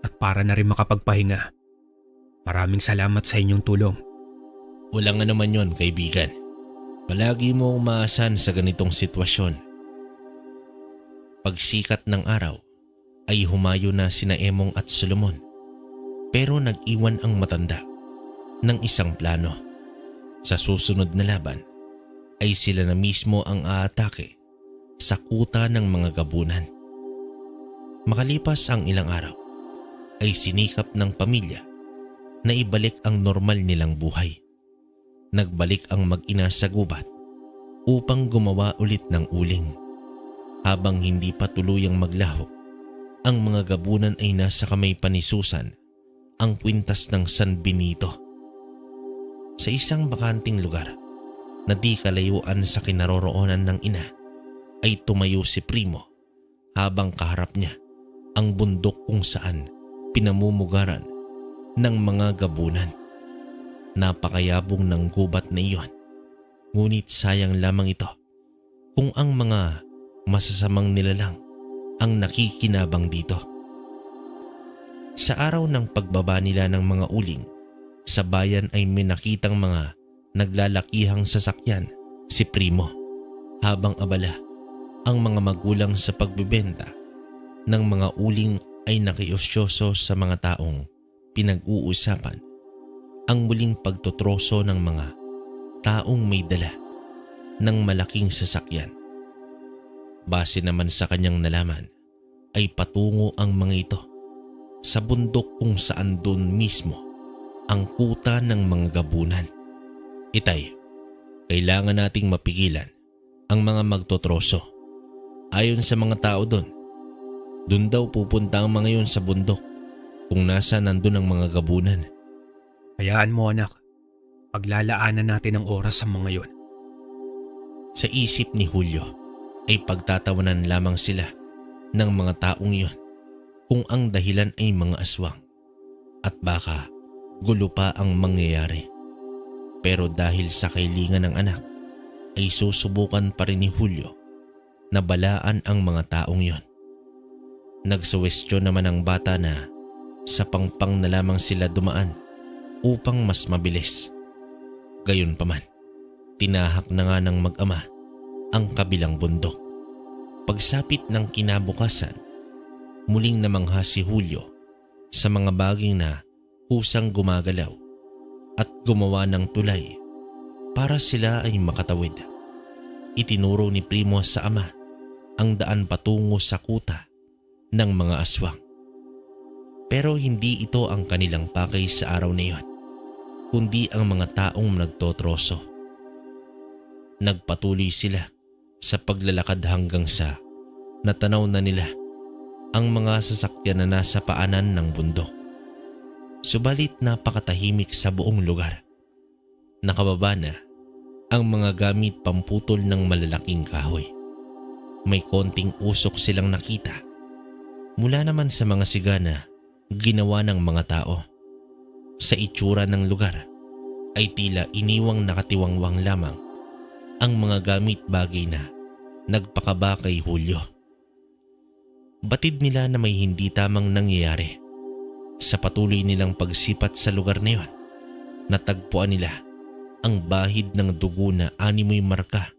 at para na rin makapagpahinga. Maraming salamat sa inyong tulong. Walang naman yon, kaibigan. Palagi mo umaasan sa ganitong sitwasyon. Pagsikat ng araw ay humayo na sina Emong at Solomon, pero nag-iwan ang matanda ng isang plano. Sa susunod na laban ay sila na mismo ang aatake sa kuta ng mga gabunan. Makalipas ang ilang araw ay sinikap ng pamilya na ibalik ang normal nilang buhay. Nagbalik ang mag-ina sa gubat upang gumawa ulit ng uling. Habang hindi pa tuluyang maglaho, ang mga gabunan ay nasa kamay pa ni Susan ang kwintas ng San Benito. Sa isang bakanting lugar na di kalayuan sa kinaroroonan ng ina ay tumayo si Primo habang kaharap niya ang bundok kung saan pinamumugaran ng mga gabunan. Napakayabong ng gubat na iyon, ngunit sayang lamang ito kung ang mga masasamang nilalang ang nakikinabang dito. Sa araw ng pagbaba nila ng mga uling, sa bayan ay may nakitang mga naglalakihang sasakyan si Primo. Habang abala ang mga magulang sa pagbebenta ng mga uling ay nakiusyoso sa mga taong pinag-uusapan ang muling pagtotroso ng mga taong may dala ng malaking sasakyan. Base naman sa kanyang nalaman ay patungo ang mga ito sa bundok kung saan doon mismo ang kuta ng mga gabunan. Itay, kailangan nating mapigilan ang mga magtotroso. Ayon sa mga tao doon daw pupunta ang mga yon sa bundok kung nasa nandun ang mga gabunan. Hayaan mo anak, paglalaanan natin ang oras sa mga yon. Sa isip ni Julio ay pagtatawanan lamang sila ng mga taong iyon kung ang dahilan ay mga aswang at baka gulo pa ang mangyayari. Pero dahil sa kailingan ng anak ay susubukan pa rin ni Julio na balaan ang mga taong yon. Nagsuwestyon naman ang bata na sa pangpang na lamang sila dumaan upang mas mabilis. Gayunpaman, tinahak na nga ng mag-ama ang kabilang bundok. Pagsapit ng kinabukasan, muling namangha si Julio sa mga baging na husang gumagalaw at gumawa ng tulay para sila ay makatawid. Itinuro ni Primo sa ama ang daan patungo sa kuta ng mga aswang. Pero hindi ito ang kanilang pakay sa araw na iyon, kundi ang mga taong nagtotroso. Nagpatuloy sila sa paglalakad hanggang sa natanaw na nila ang mga sasakyan na nasa paanan ng bundok. Subalit napakatahimik sa buong lugar. Nakababa na ang mga gamit pamputol ng malalaking kahoy. May konting usok silang nakita mula naman sa mga siga na ginawa ng mga tao. Sa itsura ng lugar ay tila iniwang nakatiwangwang lamang ang mga gamit bagay na nagpakaba kay Julio. Batid nila na may hindi tamang nangyayari. Sa patuloy nilang pagsipat sa lugar na iyon, natagpuan nila ang bahid ng dugo na 6 marka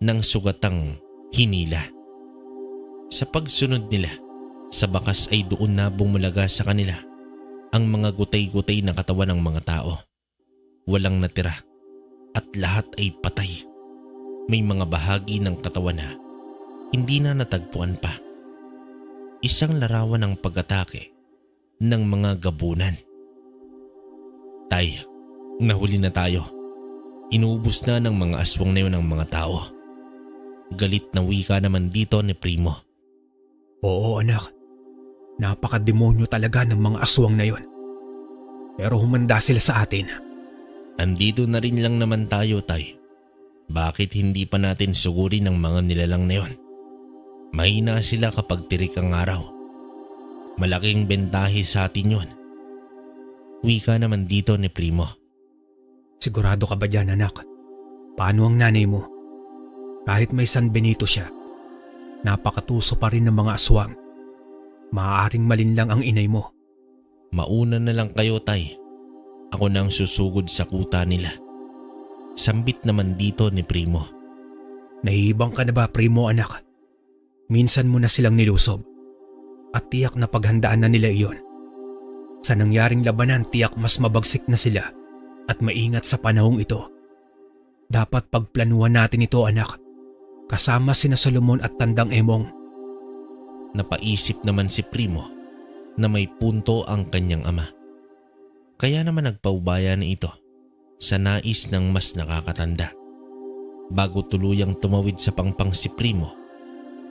ng sugatang hinila. Sa pagsunod nila, sa bakas ay doon na bumulaga sa kanila ang mga gutay-gutay na katawan ng mga tao. Walang natira at lahat ay patay. May mga bahagi ng katawan na hindi na natagpuan pa. Isang larawan ng pag-atake ng mga gabunan. Tay, nahuli na tayo. Inuubos na ng mga aswang na yun ang mga tao. Galit na wika naman dito ni Primo. Oo anak, napakademonyo talaga ng mga aswang na yon. Pero humanda sila sa atin. Andito na rin lang naman tayo, tay. Bakit hindi pa natin sugurin ang mga nilalang na yon? Mahina sila kapag tirik ang araw. Malaking bentahe sa atin yun. Wika naman dito ni Primo. Sigurado ka ba dyan anak? Paano ang nanay mo? Kahit may San Benito siya, napakatuso pa rin ng mga aswang. Maaaring malinlang ang inay mo. Mauna na lang kayo, tay. Ako na ang susugod sa kuta nila. Sambit naman dito ni Primo. Nahihibang ka na ba, Primo anak? Minsan mo na silang nilusob at tiyak na paghandaan na nila iyon. Sa nangyaring labanan, tiyak mas mabagsik na sila at maingat sa panahong ito. Dapat pagplanuhan natin ito anak, kasama sina Solomon at Tandang Emong. Napaisip naman si Primo na may punto ang kanyang ama. Kaya naman nagpaubaya na ito sa nais ng mas nakakatanda. Bago tuluyang tumawid sa pangpang si Primo,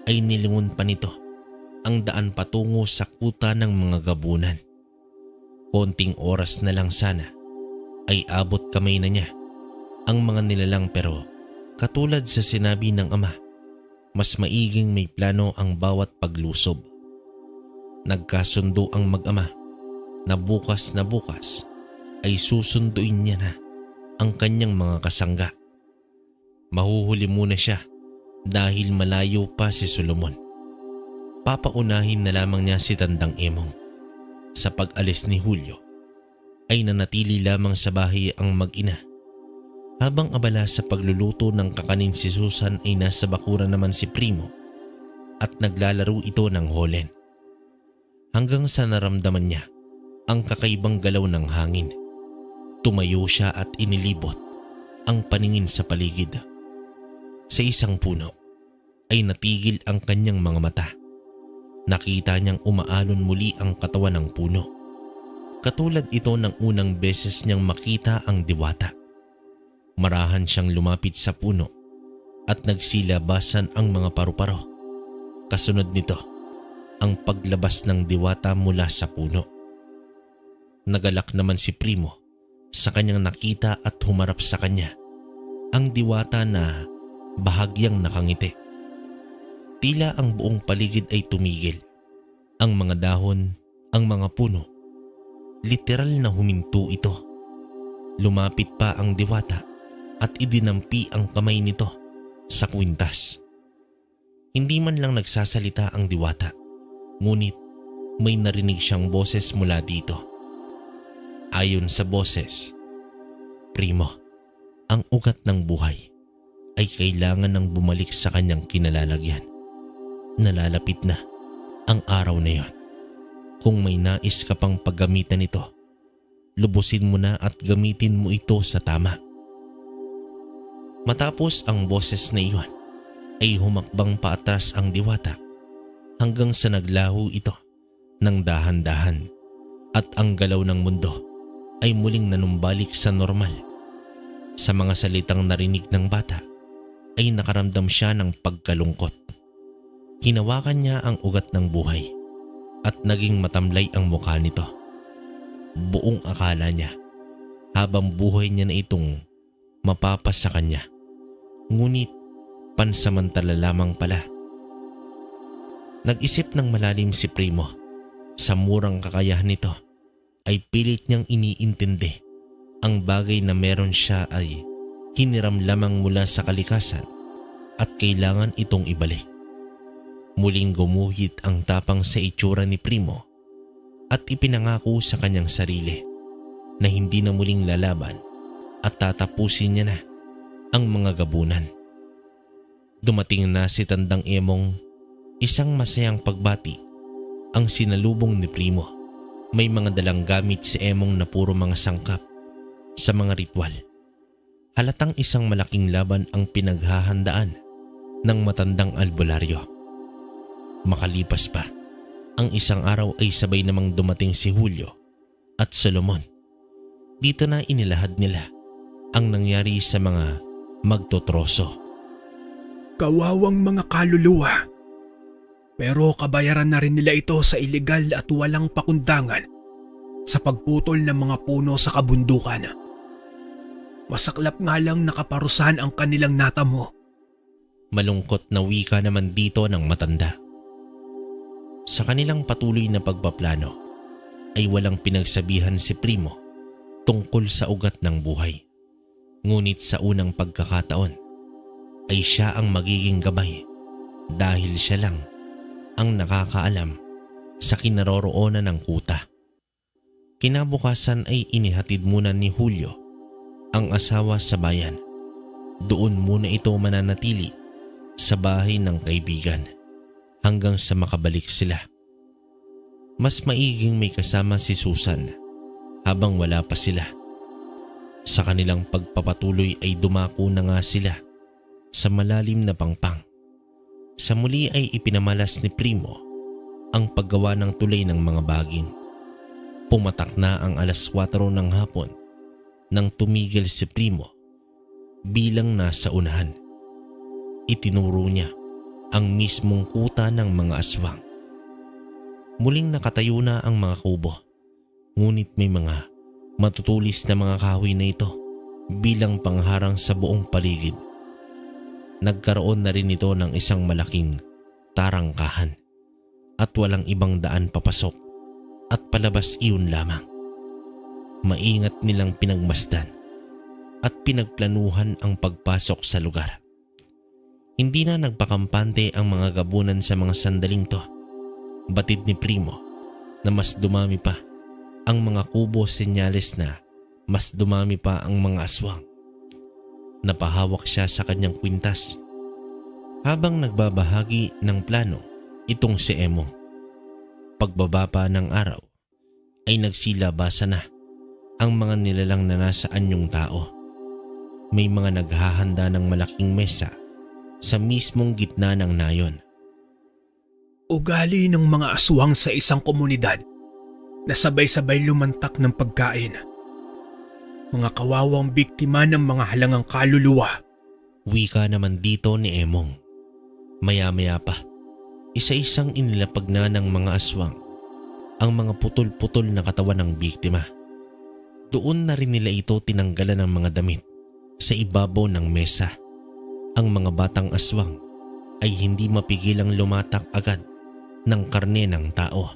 ay nilingon pa nito ang daan patungo sa kuta ng mga gabunan. Konting oras na lang sana ay abot kamay na niya ang mga nilalang, pero katulad sa sinabi ng ama, mas maiging may plano ang bawat paglusob. Nagkasundo ang mag-ama na bukas ay susunduin niya na ang kanyang mga kasangga. Mahuhuli muna siya dahil malayo pa si Solomon. Papaunahin na lamang niya si Tandang Emong. Sa pag-alis ni Julio ay nanatili lamang sa bahay ang mag-ina. Habang abala sa pagluluto ng kakanin si Susan ay nasa bakuran naman si Primo at naglalaro ito ng holen. Hanggang sa naramdaman niya ang kakaibang galaw ng hangin. Tumayo siya at inilibot ang paningin sa paligid. Sa isang puno ay natigil ang kanyang mga mata. Nakita niyang umaalon muli ang katawan ng puno. Katulad ito ng unang beses niyang makita ang diwata. Marahan siyang lumapit sa puno at nagsilabasan ang mga paru-paro. Kasunod nito, ang paglabas ng diwata mula sa puno. Nagalak naman si Primo sa kanyang nakita at humarap sa kanya ang diwata na bahagyang nakangiti. Tila ang buong paligid ay tumigil. Ang mga dahon, ang mga puno, literal na huminto ito. Lumapit pa ang diwata at idinampi ang kamay nito sa kwintas. Hindi man lang nagsasalita ang diwata, ngunit may narinig siyang boses mula dito. Ayon sa boses, "Primo, ang ugat ng buhay ay kailangan ng bumalik sa kanyang kinalalagyan. Nalalapit na ang araw na yon. Kung may nais ka pang paggamitan ito, lubusin mo na at gamitin mo ito sa tama." Matapos ang boses na iyon, ay humakbang paatras ang diwata hanggang sa naglaho ito ng dahan-dahan at ang galaw ng mundo ay muling nanumbalik sa normal. Sa mga salitang narinig ng bata ay nakaramdam siya ng pagkalungkot. Hinawakan niya ang ugat ng buhay at naging matamlay ang mukha nito. Buong akala niya habang buhay niya na itong mapapas sa kanya. Ngunit pansamantala lamang pala. Nag-isip ng malalim si Primo. Sa murang kakayahan nito ay pilit niyang iniintindi ang bagay na meron siya ay hiniram lamang mula sa kalikasan at kailangan itong ibalik. Muling gumuhit ang tapang sa itsura ni Primo at ipinangako sa kanyang sarili na hindi na muling lalaban at tatapusin niya na ang mga gabunan. Dumating na si Tandang Emong, isang masayang pagbati ang sinalubong ni Primo. May mga dalang gamit si Emong na puro mga sangkap sa mga ritual. Halatang isang malaking laban ang pinaghahandaan ng matandang albularyo. Makalipas pa ang isang araw ay sabay namang dumating si Julio at Solomon. Dito na inilahad nila ang nangyari sa mga magtotroso. Kawawang mga kaluluwa. Pero kabayaran na rin nila ito sa ilegal at walang pakundangan sa pagputol ng mga puno sa kabundukan. Masaklap nga lang nakaparusahan ang kanilang natamo. Malungkot na wika naman dito ng matanda. Sa kanilang patuloy na pagpaplano ay walang pinagsabihan si Primo tungkol sa ugat ng buhay. Ngunit sa unang pagkakataon ay siya ang magiging gabay dahil siya lang ang nakakaalam sa kinaroroonan ng kuta. Kinabukasan ay inihatid muna ni Julio ang asawa sa bayan. Doon muna ito mananatili sa bahay ng kaibigan hanggang sa makabalik sila. Mas maiging may kasama si Susan habang wala pa sila. Sa kanilang pagpapatuloy ay dumako na nga sila sa malalim na pangpang. Sa muli ay ipinamalas ni Primo ang paggawa ng tulay ng mga baging. Pumatak na ang 4:00 ng hapon nang tumigil si Primo bilang nasa unahan. Itinuro niya ang mismong kuta ng mga aswang. Muling nakatayo na ang mga kubo, ngunit may mga matutulis na mga kahoy na ito bilang pangharang sa buong paligid. Nagkaroon na rin ito ng isang malaking tarangkahan at walang ibang daan papasok at palabas iyon lamang. Maingat nilang pinagmasdan at pinagplanuhan ang pagpasok sa lugar. Hindi na nagpakampante ang mga gabunan sa mga sandaling to. Batid ni Primo na mas dumami pa ang mga kubo, senyales na mas dumami pa ang mga aswang. Napahawak siya sa kanyang kwintas. Habang nagbabahagi ng plano itong si Emong, pagbaba pa ng araw ay nagsilabasa na ang mga nilalang na nasa anyong tao. May mga naghahanda ng malaking mesa sa mismong gitna ng nayon. Ugali ng mga aswang sa isang komunidad na sabay-sabay lumantak ng pagkain. Mga kawawang biktima ng mga halangang kaluluwa. Wika naman dito ni Emong. Maya-maya pa, isa-isang inilapag na ng mga aswang ang mga putol-putol na katawan ng biktima. Doon na rin nila ito tinanggalan ng mga damit sa ibabaw ng mesa. Ang mga batang aswang ay hindi mapigilang lumatak agad ng karne ng tao.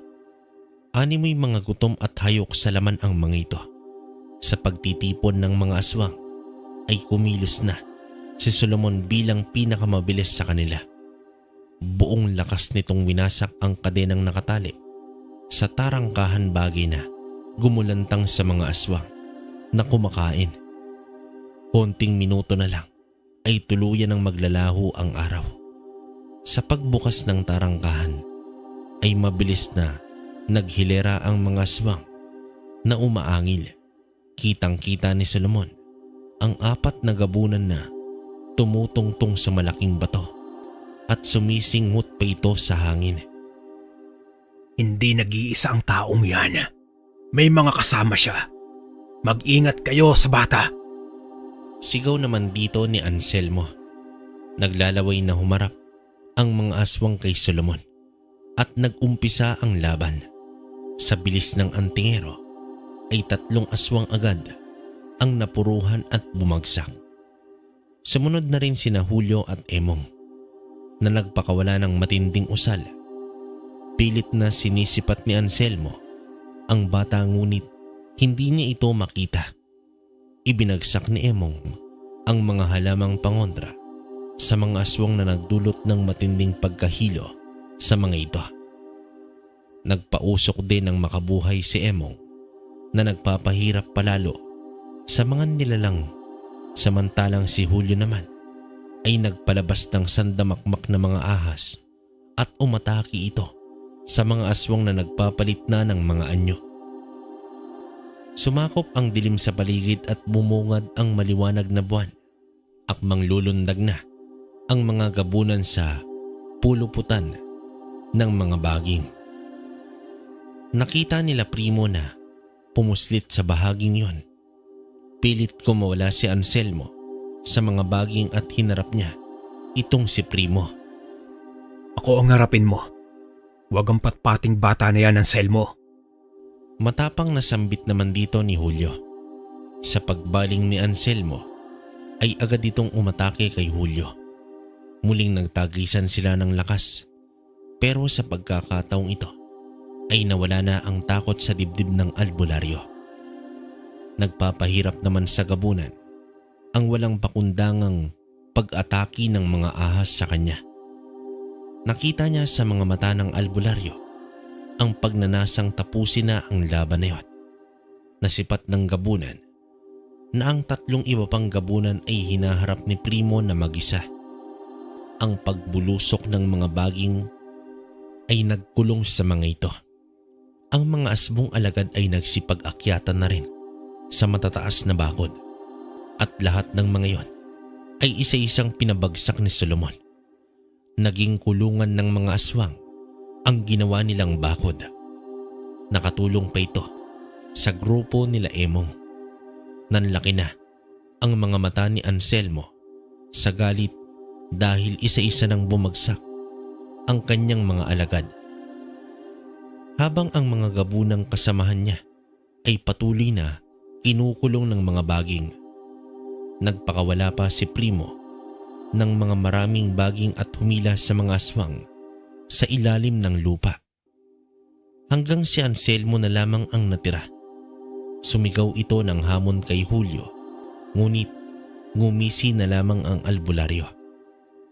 Animoy mga gutom at hayok sa laman ang mga ito. Sa pagtitipon ng mga aswang ay kumilos na si Solomon bilang pinakamabilis sa kanila. Buong lakas nitong winasak ang kadenang nakatali sa tarangkahan, bagay na gumulantang sa mga aswang na kumakain. Konting minuto na lang ay tuluyan ng maglalaho ang araw. Sa pagbukas ng tarangkahan ay mabilis na naghilera ang mga aswang na umaangil. Kitang-kita ni Solomon ang 4 na gabunan na tumutungtong sa malaking bato at sumisinghot pa ito sa hangin. Hindi nag-iisa ang taong yan. May mga kasama siya. Mag-ingat kayo sa bata. Sigaw naman dito ni Anselmo. Naglalaway na humarap ang mga aswang kay Solomon at nag-umpisa ang laban. Sa bilis ng antingero ay 3 aswang agad ang napuruhan at bumagsak. Sumunod na rin sina Julio at Emong na nagpakawala ng matinding usal. Pilit na sinisipat ni Anselmo ang bata, ngunit hindi niya ito makita. Ibinagsak ni Emong ang mga halamang pangontra sa mga aswang na nagdulot ng matinding pagkahilo sa mga ito. Nagpausok din ng makabuhay si Emong na nagpapahirap palalo sa mga nilalang, samantalang si Julio naman ay nagpalabas ng sandamakmak na mga ahas at umatake ito sa mga aswang na nagpapalit na ng mga anyo. Sumakop ang dilim sa paligid at bumungad ang maliwanag na buwan. Akmang lulundag na ang mga gabunan sa puluputan ng mga baging. Nakita nila Primo na pumuslit sa bahaging yon. Pilit ko mawala si Anselmo sa mga baging at hinarap niya itong si Primo. Ako ang harapin mo. Huwag ang patpating bata na yan, Anselmo. Matapang na sambit naman dito ni Julio. Sa pagbaling ni Anselmo ay agad itong umatake kay Julio. Muling nagtagisan sila ng lakas, pero sa pagkakataong ito ay nawala na ang takot sa dibdib ng albularyo. Nagpapahirap naman sa gabunan ang walang pakundangang pag-atake ng mga ahas sa kanya. Nakita niya sa mga mata ng albularyo ang pagnanasang tapusin na ang laban na yun. Nasipat ng gabunan na ang 3 iba pang gabunan ay hinaharap ni Primo na mag-isa. Ang pagbulusok ng mga baging ay nagkulong sa mga ito. Ang mga asbong alagad ay nagsipag-akyatan na rin sa matataas na bakod, at lahat ng mga yon ay isa-isang pinabagsak ni Solomon. Naging kulungan ng mga aswang ang ginawa nilang bakod. Nakatulong pa ito sa grupo nila Emong. Nanlaki na ang mga mata ni Anselmo sa galit dahil isa-isa nang bumagsak ang kanyang mga alagad. Habang ang mga gabunang kasamahan niya ay patuloy na kinukulong ng mga baging, nagpakawala pa si Primo ng mga maraming baging at humila sa mga aswang sa ilalim ng lupa. Hanggang si Anselmo na lamang ang natira. Sumigaw ito ng hamon kay Julio, ngunit ngumisi na lamang ang albularyo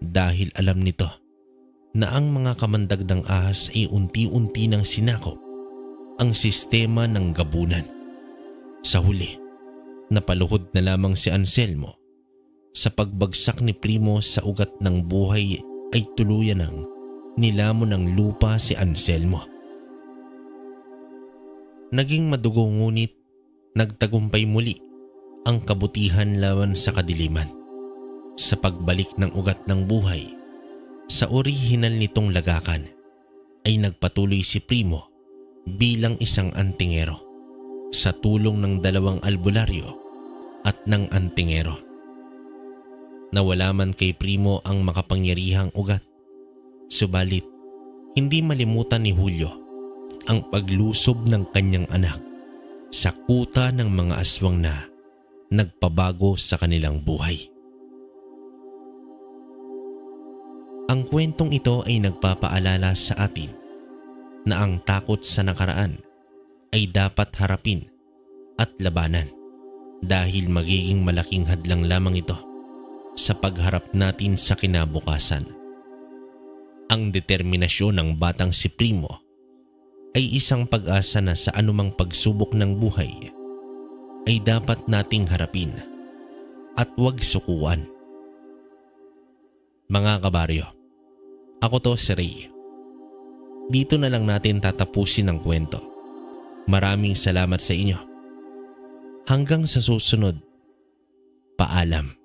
dahil alam nito na ang mga kamandagdang ahas ay unti-unti nang sinakop ang sistema ng gabunan. Sa huli, napaluhod na lamang si Anselmo. Sa pagbagsak ni Primo sa ugat ng buhay ay tuluyan ng nilamon ng lupa si Anselmo. Naging madugo, ngunit nagtagumpay muli ang kabutihan laban sa kadiliman. Sa pagbalik ng ugat ng buhay sa orihinal nitong lagakan ay nagpatuloy si Primo bilang isang antingero sa tulong ng 2 albularyo at ng antingero. Nawala man kay Primo ang makapangyarihang ugat, subalit hindi malimutan ni Julio ang paglusob ng kanyang anak sa kuta ng mga aswang na nagpabago sa kanilang buhay. Ang kwentong ito ay nagpapaalala sa atin na ang takot sa nakaraan ay dapat harapin at labanan dahil magiging malaking hadlang lamang ito sa pagharap natin sa kinabukasan. Ang determinasyon ng batang si Primo ay isang pag-asa na sa anumang pagsubok ng buhay ay dapat nating harapin at huwag sukuan. Mga kabaryo, ako to si Ray. Dito na lang natin tatapusin ang kwento. Maraming salamat sa inyo. Hanggang sa susunod, paalam.